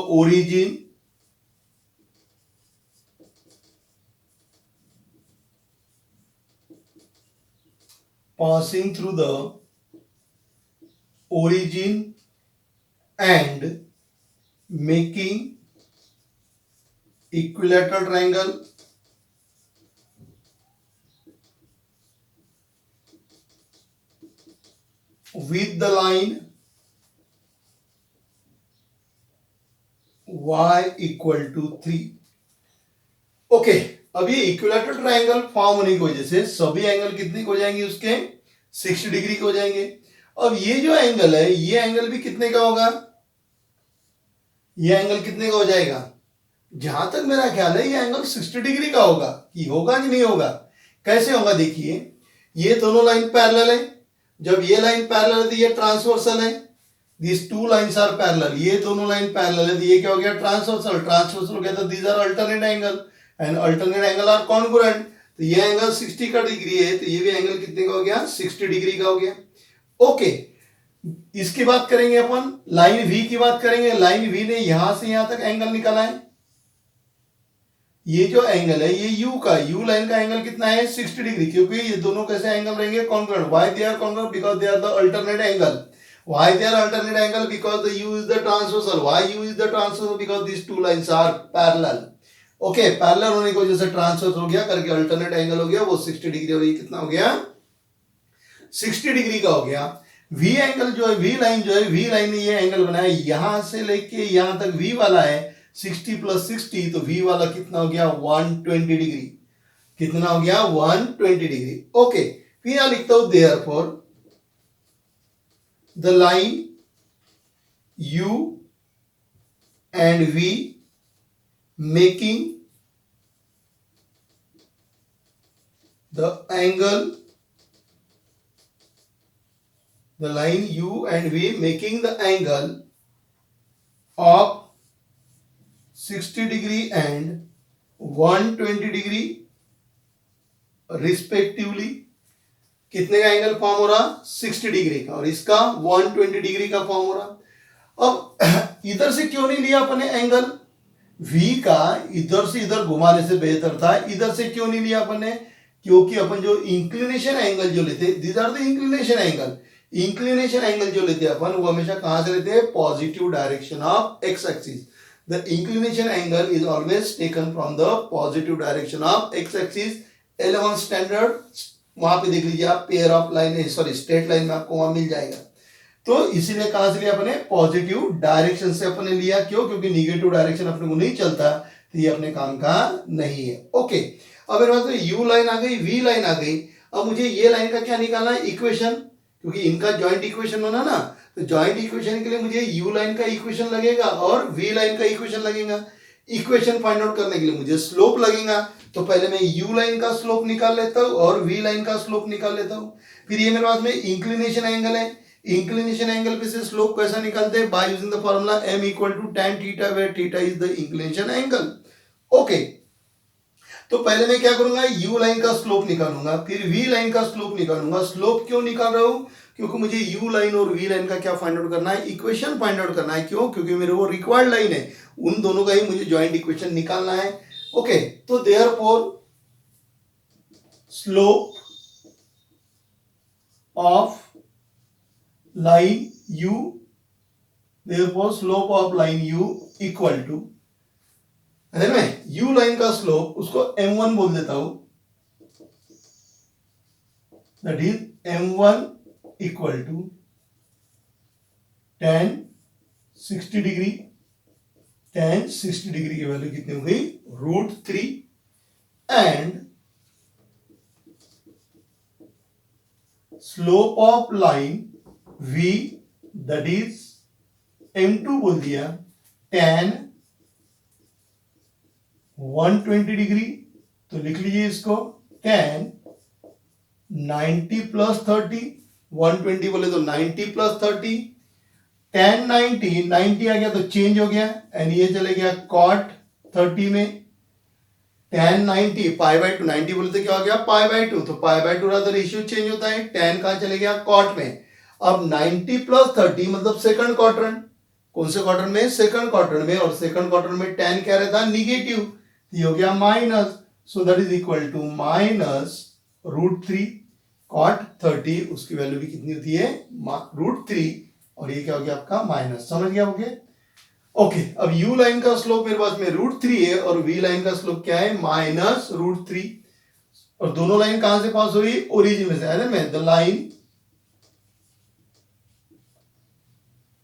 origin and making equilateral triangle with the line y equal to 3. Okay, अब ये इक्विलैटरल ट्रायंगल फॉर्म होने की वजह से सभी angle कितने हो जाएंगे? उसके 60 डिग्री के हो जाएंगे. अब ये जो एंगल है ये एंगल भी कितने का होगा? ये एंगल कितने का हो जाएगा? जहां तक मेरा ख्याल है ये एंगल 60 डिग्री का होगा. कि होगा कि नहीं होगा? कैसे होगा? देखिए, ये दोनों लाइन पैरेलल है. जब ये लाइन पैरेलल है तो ये ट्रांसवर्सल है. These two lines are parallel. ये दोनों लाइन पैरेलल है तो ये क्या हो गया? ट्रांसवर्सल. ट्रांसवर्सल हो गया तो these are alternate angle and alternate angle are congruent. तो ये एंगल 60 का डिग्री है तो ये भी एंगल कितने का हो गया? 60 डिग्री का हो गया. ओके, इसकी बात करेंगे अपन. लाइन V की बात करेंगे. लाइन V ने यहां से यहां तक एंगल निकाला है. ये जो एंगल है ये U का, U लाइन का एंगल कितना है? 60 डिग्री. क्योंकि ये दोनों कैसे एंगल रहेंगे? Congruent. Why they are congruent? Because they are the alternate angle. Why they are alternate angle? Because the U is the transversal. Why U is the transversal? Because these two lines are parallel. Okay, parallel होने की वजह से transverse हो गया करके alternate angle हो गया. वो 60 डिग्री और ये कितना हो गया? 60 डिग्री का हो गया. V एंगल जो है, V लाइन जो है, V लाइन ने ये एंगल बनाया यहां से लेके यहां तक V वाला है 60 + 60 तो V वाला कितना हो गया? 120 डिग्री. कितना हो गया? 120 डिग्री. ओके, फिर यहां लिखता हूं therefore the line U and V making the angle, the line U and V making the angle of 60 degree and 120 degree respectively. कितने का एंगल फॉर्म हो रहा? 60 डिग्री का. और इसका 120 डिग्री का फॉर्म हो रहा. अब इधर से क्यों नहीं लिया अपने एंगल? V का इधर से इधर घुमाने से बेहतर था. इधर से क्यों नहीं लिया अपने? क्योंकि अपन जो इंक्लिनेशन एंगल जो लेते, these are the inclination angle. Inclination angle जो लेते अपन वो हमेशा कहां से लेते हैं? Positive direction of x axis. The inclination angle is always taken from the positive direction of x axis. 11 standard वहां पे देख लीजिए आप, pair of line, sorry straight line में आपको वहां मिल जाएगा. तो इसीलिए कहां से लिया अपने? पॉजिटिव डायरेक्शन से अपने लिया. क्यों? क्योंकि निगेटिव डायरेक्शन अपने को नहीं चलता तो ये अपने काम का नहीं है. ओके, अब मेरे पास यू लाइन आ गई, वी लाइन आ गई. अब मुझे ये लाइन का क्या निकालना है? इक्वेशन. क्योंकि इनका ज्वाइंट इक्वेशन होना ना, तो ज्वाइंट इक्वेशन के लिए मुझे यू लाइन का इक्वेशन लगेगा और वी लाइन का इक्वेशन लगेगा. इक्वेशन फाइंड आउट करने के लिए मुझे स्लोप लगेगा. तो पहले मैं यू लाइन का स्लोप निकाल लेता हूं और वी लाइन का स्लोप निकाल लेता हूं. फिर ये मेरे पास में इंक्लिनेशन एंगल है. इंक्लिनेशन एंगल पे से स्लोप कैसा निकालते हैं? By using the formula m = tan theta where theta is the inclination angle. Okay, तो पहले मैं क्या करूंगा? यू लाइन का स्लोप निकालूंगा, फिर वी लाइन का स्लोप निकालूंगा. स्लोप क्यों निकाल रहा हूं? क्योंकि मुझे यू लाइन और वी लाइन का क्या फाइंड आउट करना है? इक्वेशन फाइंड आउट करना है. क्यों? क्योंकि मेरे वो रिक्वायर्ड लाइन है. उन दोनों का ही मुझे ज्वाइंट इक्वेशन निकालना है. ओके, तो therefore slope of line u, therefore slope of line u equal to, है ना, u लाइन का स्लोप उसको m1 बोल देता हूं, that is m1 equal to tan 60 degree, tan 60 degree की वैल्यू कितनी हो गई, √3, and slope of line v, that is m2 बोल दिया, tan 120 डिग्री, तो लिख लीजिए इसको tan 90 प्लस 30, 120 बोले तो 90 प्लस 30, tan 90 आ गया तो चेंज हो गया एंड ये चले गया cot 30 में, tan 90 पाई बाय 2, 90 बोले तो क्या हो गया पाई बाय 2, तो पाई बाय 2 रहा तो रेशियो चेंज होता है, tan कहां चले गया cot में। अब 90 प्लस 30 मतलब सेकंड क्वाड्रेंट, कौन से क्वाड्रेंट में, सेकंड क्वाड्रेंट में, और सेकंड क्वाड्रेंट में tan क्या रहता है, निगेटिव, ये हो गया minus, so that is equal to minus √3 cot 30, उसकी वैल्यू भी कितनी होती है, √3, और ये क्या हो गया आपका माइनस, समझ गया होगे। ओके, अब u लाइन का स्लोप मेरे पास में √3 है और v लाइन का स्लोप क्या है, माइनस √3, और दोनों लाइन कहां से पास हुई, ओरिजिन में से, है ना,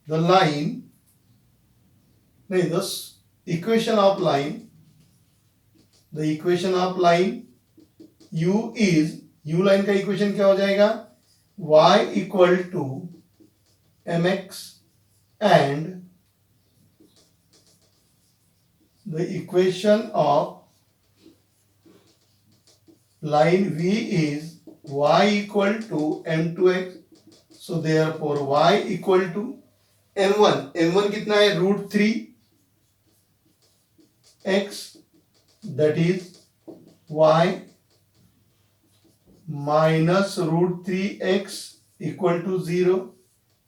द लाइन नहीं, the equation of line, the equation of line u is, u line का इक्वेशन क्या हो जाएगा, y equal to mx, and the equation of line v is y equal to m2x, so therefore y equal to m1 कितना है, √3 x, that is y minus √3x equal to 0,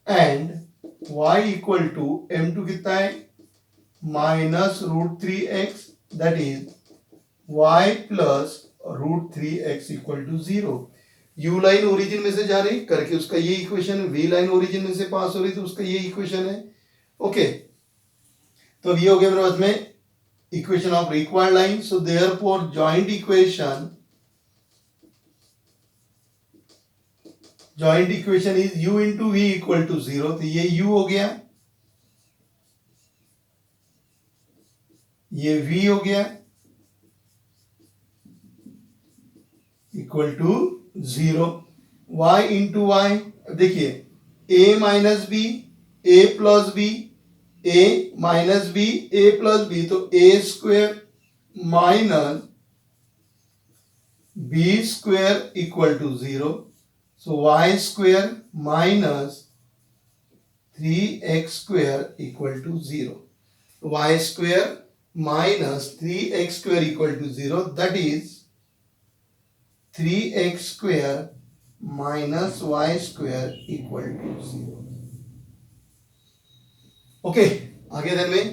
and y equal to m2 कितना है, minus √3x, that is y plus √3x equal to 0। u line origin में से जा रही करके उसका ये इक्वेशन, v लाइन ओरिजिन में से पास हो रही तो उसका ये इक्वेशन है। ओके, तो अब ये हो गया मेरे पास में equation of required line, so therefore joint equation is u into v equal to 0, तो ये u हो गया, ये v हो गया equal to 0, y into y, देखिए a minus b, a plus b, a minus b, a plus b, तो a square minus b square equal to 0, so y square minus 3x square equal to 0, y square minus 3x square equal to 0, that is 3x square minus y square equal to 0। Okay, आगे then में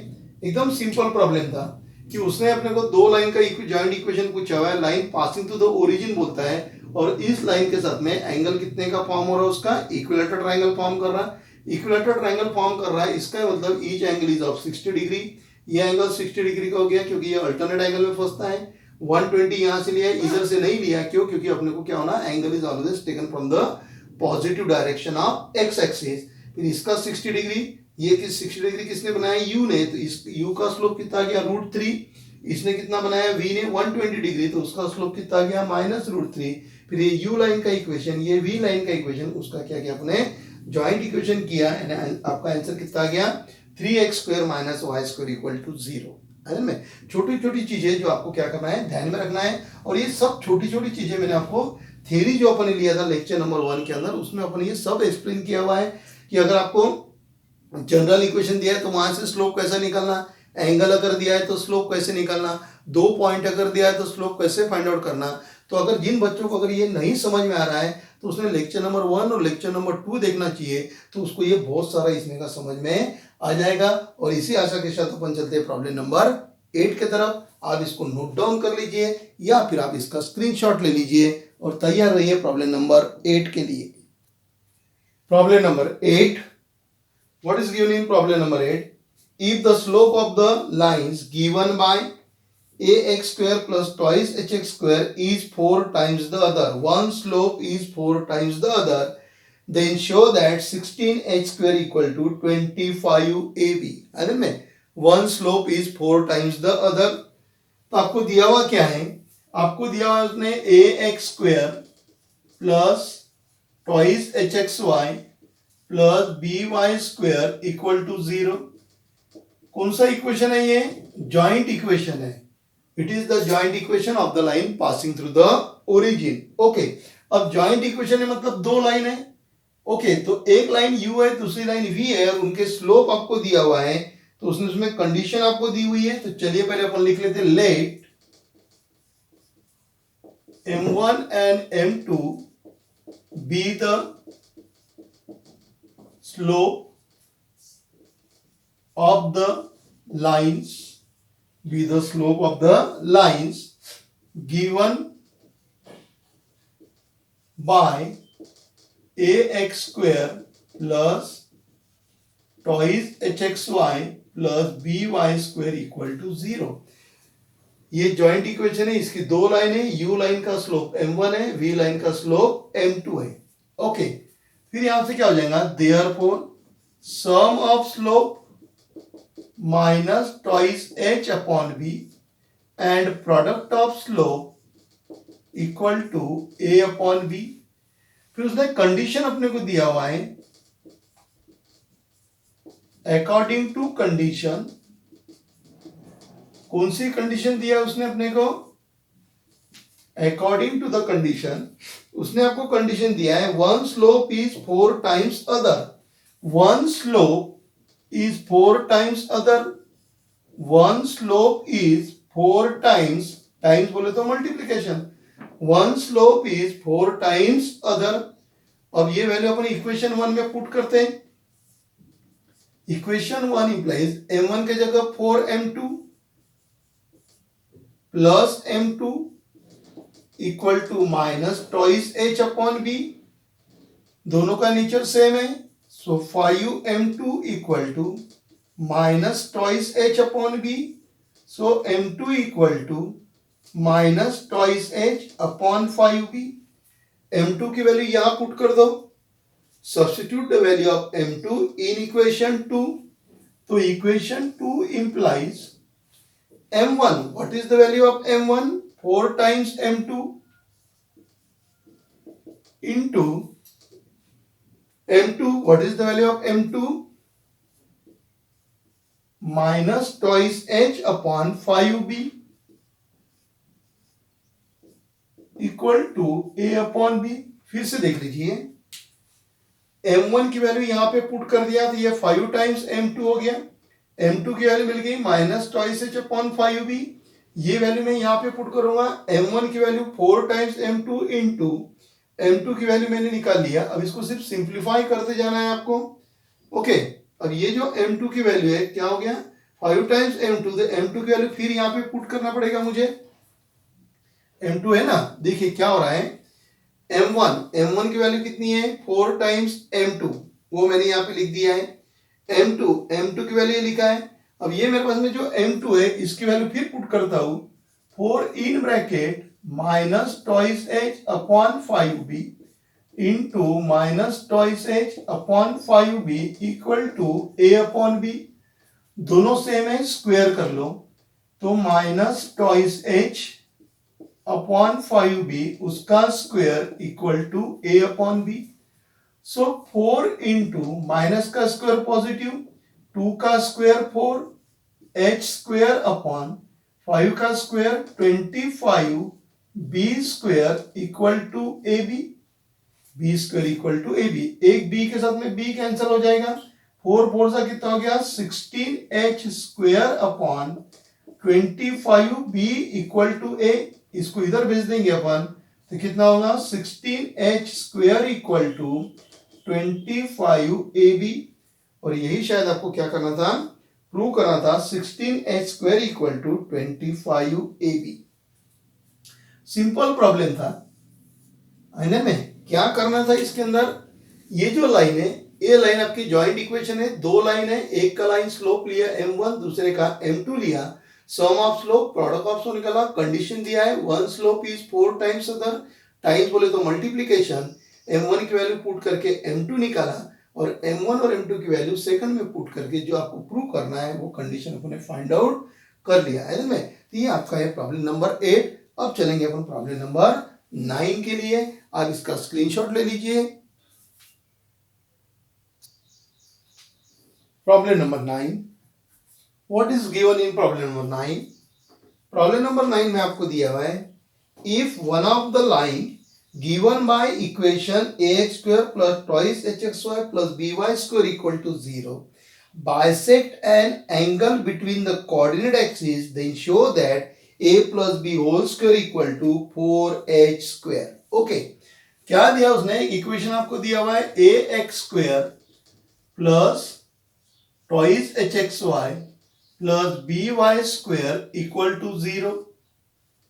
एकदम simple problem था कि उसने अपने को दो line का जॉइंट इक्वेशन पूछा हुआ है, line passing to the origin बोलता है, और इस लाइन के साथ में एंगल कितने का फॉर्म हो रहा है, उसका इक्विलेटरल ट्रायंगल फॉर्म कर रहा है, इक्विलेटरल ट्रायंगल फॉर्म कर रहा है, इसका मतलब each angle is of 60 degree, ये एंगल 60 डिग्री का हो गया क्योंकि ये अल्टरनेट एंगल में फंसता है, 120 यहां से लिया, इधर से नहीं लिया, क्यों, क्योंकि अपने को क्या होना, angle is always taken from the positive direction of x axis, फिर इसका 60 डिग्री, ये 60 डिग्री किसने बनाया, u ने, तो इस u का स्लोप कितना गया, √3, इसने कितना बनाया, v ने 120 डिग्री, तो उसका स्लोप कितना गया, माइनस √3, फिर ये u लाइन का इक्वेशन, ये v लाइन का इक्वेशन, उसका क्या किया अपने ज्वाइंट इक्वेशन किया, आपका आंसर कितना गया, 3x square minus y square equal to 0। है ना, छोटी छोटी चीजें जो आपको क्या करना है, ध्यान में रखना है, और ये सब छोटी छोटी चीजें मैंने आपको थ्योरी जो अपन ने लिया था लेक्चर नंबर 1 के अंदर, उसमें अपन ये सब एक्सप्लेन किया हुआ है कि अगर आपको जनरल इक्वेशन दिया है तो वहां से स्लोप कैसे निकालना, एंगल अगर दिया है तो स्लोप कैसे निकालना, 2 पॉइंट अगर दिया है तो स्लोप कैसे फाइंड आउट करना। तो अगर जिन बच्चों को अगर ये नहीं समझ में आ रहा है तो उसने लेक्चर नंबर 1 और लेक्चर नंबर 2 देखना चाहिए, तो उसको ये बहुत सारा इसमें का समझ में आ जाएगा। और इसी आशा के साथ अपन चलते हैं प्रॉब्लम नंबर 8 के तरफ। आप इसको नोट डाउन कर लीजिए या फिर आप इसका स्क्रीनशॉट ले लीजिए और तैयार रहिए प्रॉब्लम नंबर 8 के लिए। Problem number 8, what is given in problem number 8? If the slope of the lines given by ax square plus twice hx square is 4 times the other, one slope is 4 times the other, then show that 16h square equal to 25ab। है ना, one slope is 4 times the other। तो आपको दिया हुआ क्या है, आपको दिया हुआ उसने ax square plus twice hxy plus by square equal to 0। कौन सा इक्वेशन है ये, जॉइंट इक्वेशन है। It is the joint equation of the line passing through the origin. Okay, अब जॉइंट इक्वेशन है मतलब दो लाइन है। ओके, तो एक लाइन u है, दूसरी लाइन v है और उनके स्लोप आपको दिया हुआ है, तो उसने उसमें कंडीशन आपको दी हुई है। तो चलिए पहले अपन लिख लेते हैं, late m1 and m2 be the slope of the lines, be the slope of the lines given by ax square plus twice hxy plus by square equal to 0। ये जॉइंट इक्वेशन है, इसकी दो लाइन है, u line का slope m1 है, v line का slope m2 है। Okay, फिर यहां से क्या हो जाएगा, therefore sum of slope minus twice h upon v and product of slope equal to a upon b। फिर उसने कंडीशन अपने को दिया हुआ है, अकॉर्डिंग टू कंडीशन। कौन सी कंडीशन दिया उसने अपने को, अकॉर्डिंग टू द कंडीशन उसने आपको कंडीशन दिया है, one slope is 4 times other, one slope is 4 times other, one slope is 4 times, times बोले तो multiplication, one slope is 4 times other. अब ये वैल्यू अपन इक्वेशन 1 में पुट करते हैं। इक्वेशन 1 इंप्लाइज m1 के जगह 4m2 plus m2 equal to minus twice h upon b, दोनों का नेचर सेम है, so 5m2 equal to minus twice h upon b, so m2 equal to minus twice h upon 5b। m2 की value यहां put कर दो, substitute the value of m2 in equation 2। तो equation 2 implies m1, what is the value of m1, 4 times m2 into m2, what is the value of m2, minus twice h upon 5b equal to a upon b। फिर से देख लीजिए, m1 की value यहां पे put कर दिया तो ये 5 टाइम्स m2 हो गया, m2 की वैल्यू मिल गई minus twice h upon 5b। ये वैल्यू मैं यहां पे पुट करूंगा, m1 की value 4 times m2 into m2 की वैल्यू मैंने निकाल लिया। अब इसको सिर्फ सिंप्लीफाई करते जाना है आपको। ओके, अब ये जो m2 की वैल्यू है क्या हो गया, 5 टाइम्स m2, तो m2 की वैल्यू फिर यहां पे पुट करना पड़ेगा मुझे, m2 है ना। देखिए क्या हो रहा है, m1 की वैल्यू कितनी है, 4 टाइम्स m2, वो मैंने यहाँ पे लिख दिया है। m2 की वैल्यू लिखा है। अब ये मेरे पास में जो m2 है इसकी वैल्यू फिर पुट करता हूं, 4 in bracket minus twice h upon 5b into minus twice h upon 5b equal to a upon b। दोनों सेम है, स्क्वायर कर लो, तो minus twice h upon 5b उसका square equal to a upon b। So 4 into minus का square positive, 2 का square 4, h square upon 5 का square 25, b square equal to ab, b square equal to ab। एक b के साथ में b cancel हो जाएगा, 4 4 सा कितना हो गया, 16h square upon 25b equal to a। इसको इधर भेज देंगे अपन तो कितना होगा, 16h square equal to 25ab। और यही शायद आपको क्या करना था, प्रूव करना था 16h² equal to 25ab। Simple problem था, है ना। में क्या करना था इसके अंदर, ये जो लाइन है, ये लाइन आपकी जॉइंट इक्वेशन है, दो लाइन है, एक का लाइन स्लोप लिया m1, दूसरे का m2 लिया, sum of slope product of slope निकाला, कंडीशन दिया है one slope is 4 times other, times बोले तो मल्टीप्लीकेशन, m1 की वैल्यू पुट करके m2 निकाला और m1 और m2 की वैल्यू सेकंड में पुट करके जो आपको प्रूव करना है वो कंडीशन अपने फाइंड आउट कर लिया है ना। तो ये आपका है प्रॉब्लम नंबर 8। अब चलेंगे अपन प्रॉब्लम नंबर 9 के लिए। आप इसका स्क्रीनशॉट ले लीजिए। Problem number 9, what is given in problem number 9? Problem number 9 में आपको दिया हुआ है, if one of the line given by equation ax square plus twice hxy plus by square equal to 0 bisect an angle between the coordinate axes, then show that a plus b whole square equal to 4h square। Okay, क्या दिया उसने, equation आपको दिया हुआ है ax square plus twice hxy plus by square equal to 0।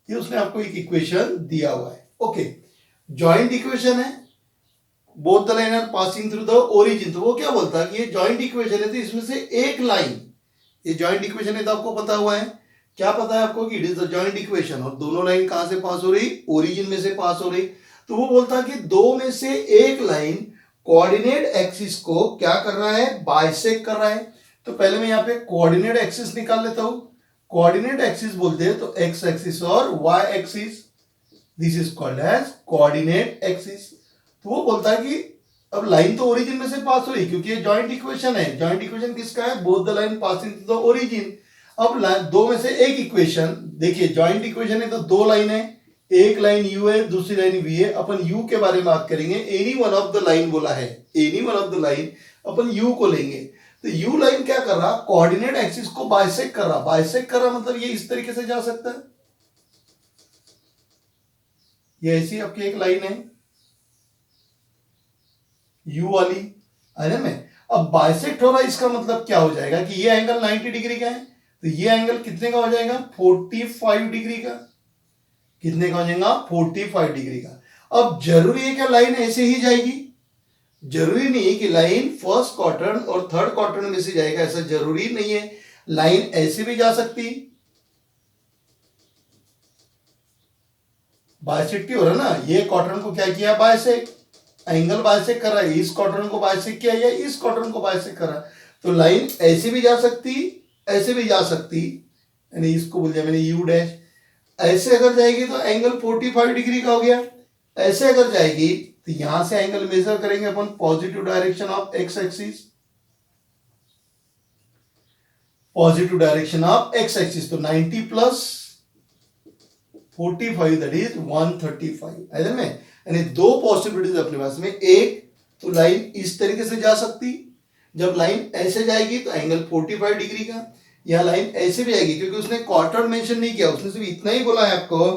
ये उसने आपको एक इक्वेशन दिया हुआ है। ओके, जॉइंट इक्वेशन है, both the line are passing through the origin. तो वो क्या बोलता है कि ये जॉइंट इक्वेशन है, तो इसमें से एक लाइन, ये जॉइंट इक्वेशन है तो आपको पता हुआ है, क्या पता है आपको कि it is the joint equation, और दोनों लाइन कहां से पास हो रही, ओरिजिन में से पास हो रही। तो वो बोलता है कि दो में से एक लाइन कोऑर्डिनेट एक्सिस को क्या कर रहा है, बाइसेक्ट कर रहा है। तो पहले मैं यहाँ पे कोऑर्डिनेट एक्सिस निकाल लेता हूं। कोऑर्डिनेट एक्सिस बोलते हैं तो एक्स एक्सिस और y axis, this is called as coordinate axis. तो वो बोलता है कि अब लाइन तो ओरिजिन में से पास हो रही, क्योंकि ये जॉइंट इक्वेशन है। जॉइंट इक्वेशन किसका है, both the line passing to the origin. अब दो में से एक इक्वेशन, देखिए जॉइंट इक्वेशन है तो दो लाइन है, एक लाइन यू है, दूसरी लाइन वी है। अपन यू के बारे में बात करेंगे, any one of the line बोला है, any one of the line upon you को लेंगे। तो यू लाइन क्या कर रहा, कोऑर्डिनेट एक्सिस को बाइसेक्ट कर रहा। बाइसेक्ट कर रहा मतलब ये इस तरीके से जा सकता है, ये ऐसी आपकी एक लाइन है यू वाली, है ना। अब बाइसेक्ट हो रहा है, इसका मतलब क्या हो जाएगा कि ये एंगल 90 डिग्री का है, तो ये एंगल कितने का हो जाएगा, 45 डिग्री का। कितने का हो जाएगा, 45 डिग्री का। अब जरूरी है क्या लाइन ऐसे ही जाएगी, जरूरी नहीं है कि लाइन फर्स्ट क्वाड्रेंट और थर्ड क्वाड्रेंट में से जाएगा, ऐसा जरूरी नहीं है। लाइन ऐसे भी जा सकती, बाइसेक्ट हो रहा ना, ये क्वाड्रेंट को क्या किया, बाइसेक्ट, एंगल बाइसेक्ट कर रहा है, इस क्वाड्रेंट को बाइसेक्ट किया या इस क्वाड्रेंट को बाइसेक्ट कर रहा है। तो लाइन ऐसे भी जा सकती, ऐसे भी जा सकती, यानी इसको बोल दिया मैंने यू डैश। ऐसे अगर जाएगी तो एंगल 45 डिग्री का हो गया। ऐसे अगर जाएगी तो यहां से एंगल मेजर करेंगे अपन positive direction of x axis, positive direction of x axis. तो 90 प्लस 45 दैट इज 135, है ना। यानी दो पॉसिबिलिटीज अपने पास में, एक तो लाइन इस तरीके से जा सकती, जब लाइन ऐसे जाएगी तो एंगल 45 डिग्री का, या लाइन ऐसे भी आएगी, क्योंकि उसने क्वार्टर मेंशन नहीं किया, उसने सिर्फ इतना ही बोला है आपको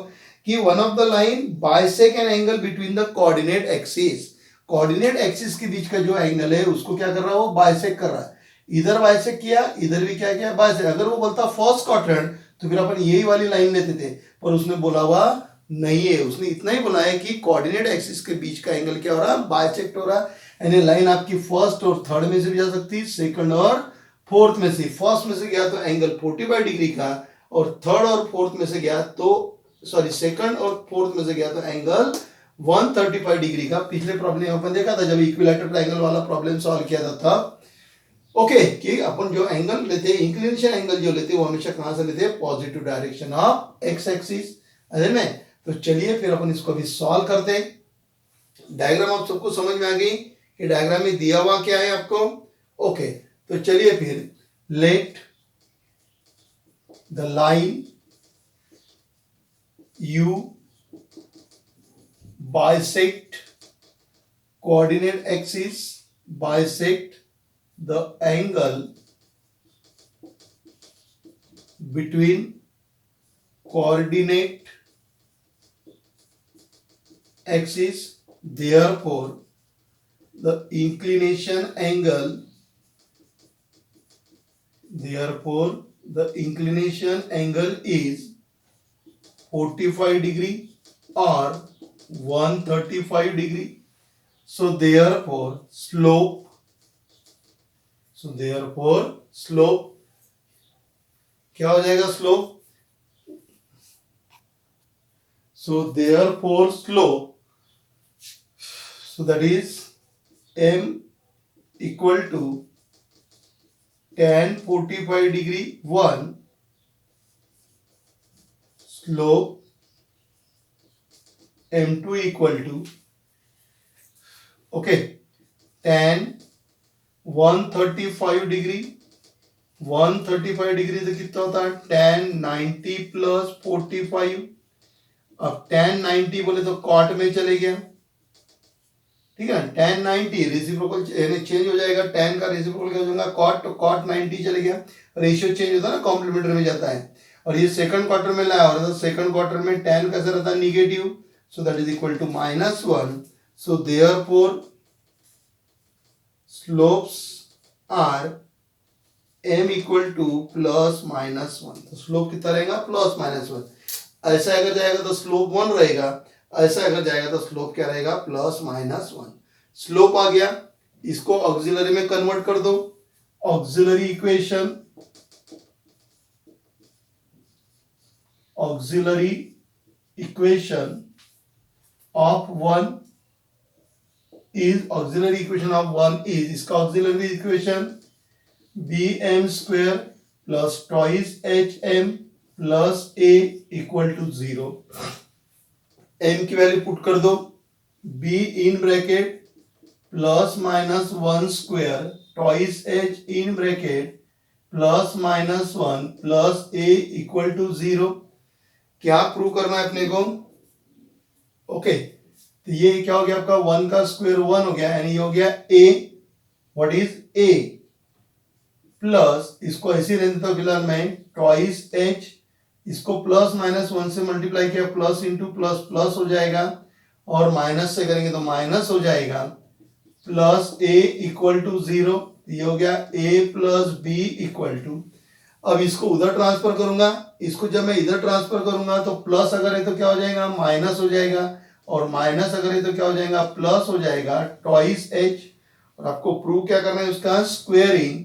कि one of the line bisect an angle between the coordinate axis. Coordinate axis के बीच का जो एंगल है उसको क्या कर रहा है, वो बाइसेक्ट कर रहा है। इधर बाइसेक्ट किया, इधर भी क्या किया, बाइसेक्ट। अगर वो बोलता फर्स्ट क्वाड्रेंट तो फिर अपन यही वाली लाइन लेते थे, पर उसने बोला हुआ नहीं है, उसने इतना ही बोला है कि कोऑर्डिनेट एक्सिस के बीच का एंगल क्या हो रहा है, बाइसेक्ट हो रहा है। यानी लाइन आपकी फर्स्ट और थर्ड में से भी जा सकती है, सेकंड और फोर्थ में से। फर्स्ट में से गया तो एंगल 45 डिग्री का, और थर्ड और फोर्थ में से गया तो सॉरी सेकंड और फोर्थ में से गया तो एंगल 135 डिग्री का। पिछले प्रॉब्लम अपन देखा था जब इक्विलैटरल ट्रायंगल वाला प्रॉब्लम सॉल्व किया था तब। ओके, कि अपन जो एंगल लेते हैं, इंक्लिनेशन एंगल जो लेते हैं वो हमेशा कहां से लेते हैं, positive direction of x axis, है ना। तो चलिए फिर अपन इसको भी सॉल्व करते हैं। डायग्राम आप सबको समझ में आ गई कि डायग्राम में दिया हुआ क्या है आपको। ओके, तो चलिए फिर, let the line you bisect coordinate axis, bisect the angle between coordinate axis, therefore the inclination angle therefore the inclination angle is 45 degree or 135 degree. So therefore slope क्या हो जाएगा slope? So therefore slope, so that is m equal to tan 45 degree 1, slope m2 equal to tan 135 degree 135 degree से कितना होता है tan 90 plus 45. अब tan 90 बोले तो कॉट में चले गया, ठीक है. tan 90 रेसिप्रोकल चेंज हो जाएगा, tan का रेसिप्रोकल क्या हो जाएगा कॉट, तो कॉट 90 चले गया, रेशियो चेंज होता है ना, कॉम्प्लीमेंट्री में जाता है. और ये सेकंड क्वार्टर में लाया और तो सेकंड क्वार्टर में tan कैसा रहता है negative, so that is equal to -1. So therefore slopes are m equal to +-1. तो स्लोप कितना रहेगा +-1. ऐसा अगर जाएगा तो स्लोप 1 रहेगा, ऐसा अगर जाएगा तो स्लोप क्या रहेगा +-1. स्लोप आ गया, इसको ऑक्सिलरी में कन्वर्ट कर दो. ऑक्सिलरी इक्वेशन ऑफ 1 is इसका auxiliary equation bm square plus twice hm plus a equal to 0. m की वैल्यू पुट कर दो, b in bracket +-1 square twice h in bracket +-1 plus a equal to 0. क्या prove करना है अपने को? Okay, तो ये क्या हो गया आपका 1 का स्क्वायर 1 हो गया, यानी ये हो गया a. What is a? Plus इसको ऐसे रहने देता हूं फिलहाल मैं, ट्वाइस h, इसको +-1 से मल्टीप्लाई किया, प्लस इंटू प्लस प्लस हो जाएगा, और माइनस से करेंगे तो माइनस हो जाएगा, प्लस a इक्वल टू 0. ये हो गया a plus b equal to. अब इसको उधर ट्रांसफर करूंगा, इसको जब मैं इधर ट्रांसफर करूंगा तो प्लस अगर है तो क्या हो जाएगा माइनस हो जाएगा, और माइनस अगर है तो क्या हो जाएगा प्लस हो जाएगा, ट्वाइस h. और आपको प्रूव क्या करना है उसका स्क्वेयरिंग,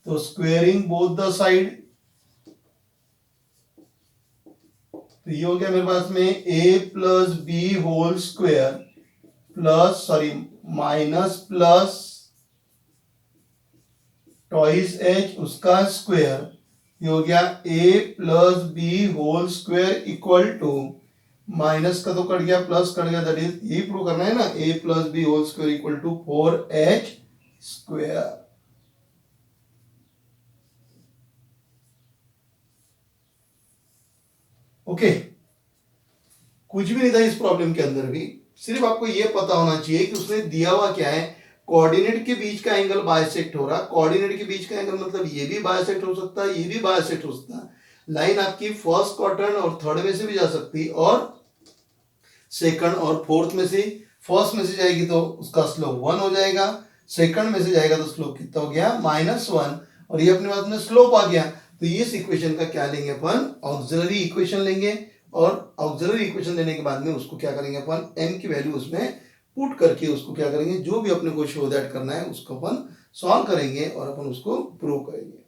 तो स्क्वेयरिंग बोथ द साइड. तो ये हो गया मेरे पास में a plus b whole square minus plus twice h उसका स्क्वायर. ये हो गया a plus b whole square equal to, minus का तो कट गया प्लस कट गया, दैट इज ये प्रूव करना है ना, a plus b whole square equal to 4h square. Okay, कुछ भी नहीं था इस प्रॉब्लम के अंदर भी, सिर्फ आपको ये पता होना चाहिए कि उसने दिया हुआ क्या है, कोऑर्डिनेट के बीच का एंगल बाइसेक्ट हो रहा. कोऑर्डिनेट के बीच का एंगल मतलब ये भी बाइसेक्ट हो सकता है, ये भी बाइसेक्ट हो सकता है. लाइन आपकी फर्स्ट क्वाड्रेंट और थर्ड में से भी जा सकती है, और सेकंड और फोर्थ में से. फर्स्ट में से जाएगी तो उसका स्लोप 1 हो जाएगा, सेकंड में से जाएगा तो स्लोप कितना हो गया -1, और ये अपने पास में स्लोप आ गया. तो इस इक्वेशन का क्या लेंगे अपन, ऑक्सिलरी इक्वेशन लेंगे, और ऑक्सिलरी इक्वेशन लेने के बाद में उसको क्या करेंगे अपन, m की वैल्यू उसमें पुट करके उसको क्या करेंगे, जो भी अपने को शो दैट करना है उसको अपन सॉल्व करेंगे और अपन उसको प्रूव करेंगे.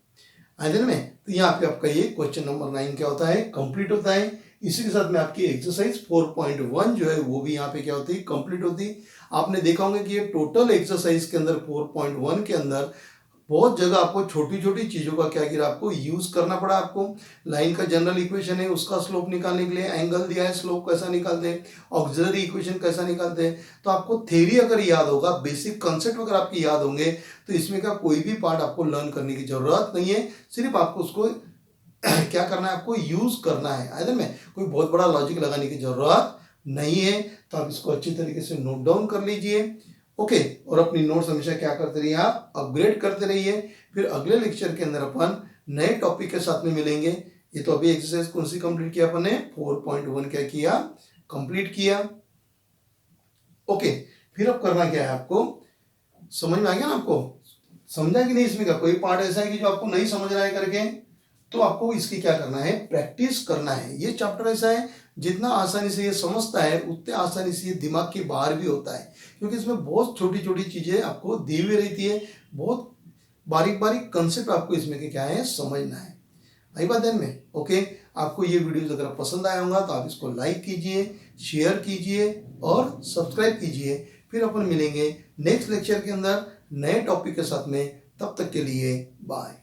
आइए में, तो यहाँ पे आपका ये क्वेश्चन नंबर 9 क्या होता है, कंप्लीट होता है. इसी के साथ में आपकी एक्सरसाइज 4.1 जो है वो भी यहाँ पे क्या होती है, कंप्लीट होती है. आपने देखा होगा कि ये टोटल एक्सरसाइज के अंदर 4.1 के अंदर बहुत जगह आपको छोटी छोटी चीजों का क्या किया, आपको यूज करना पड़ा. आपको लाइन का जनरल इक्वेशन है उसका स्लोप निकालने के लिए, एंगल दिया है स्लोप कैसा निकालते हैं, ऑक्सिलरी इक्वेशन कैसा निकालते हैं. तो आपको थ्योरी अगर याद होगा, बेसिक कॉन्सेप्ट अगर आपके याद होंगे, तो इसमें का कोई भी पार्ट आपको लर्न करने की जरूरत नहीं है. सिर्फ आपको उसको क्या करना है, आपको यूज करना है. आइदर में कोई बहुत बड़ा लॉजिक लगाने की जरूरत नहीं है. तो आप इसको अच्छी तरीके से नोट डाउन कर लीजिए. ओके, और अपनी नोट्स हमेशा क्या करते रहिए, आप अपग्रेड करते रहिए. फिर अगले लेक्चर के अंदर अपन नए टॉपिक के साथ में मिलेंगे. ये तो अभी एक्सरसाइज कौन सी कंप्लीट किया अपन ने, 4.1 क्या किया, कंप्लीट किया. ओके, फिर अब करना क्या है, आपको समझ में आ गया ना आपको. समझा कि नहीं? इसमें का कोई पार्ट ऐसा है कि जो आपको नहीं समझ रहा है करके, तो आपको इसकी क्या करना है, प्रैक्टिस करना है। ये चैप्टर ऐसा है जितना आसानी से ये समझता है उतने आसानी से ये दिमाग के बाहर भी होता है, क्योंकि इसमें बहुत छोटी छोटी चीजें आपको दी हुई रहती है, बहुत बारीक बारीक कंसेप्ट आपको इसमें के क्या है समझना है। आई बात ध्यान में? ओके, आपको ये वीडियोस अगर पसंद आया होगा तो आप इसको लाइक कीजिए, शेयर कीजिए और सब्सक्राइब कीजिए। फिर अपन मिलेंगे नेक्स्ट लेक्चर के अंदर नए टॉपिक के साथ में। तब तक के लिए बाय।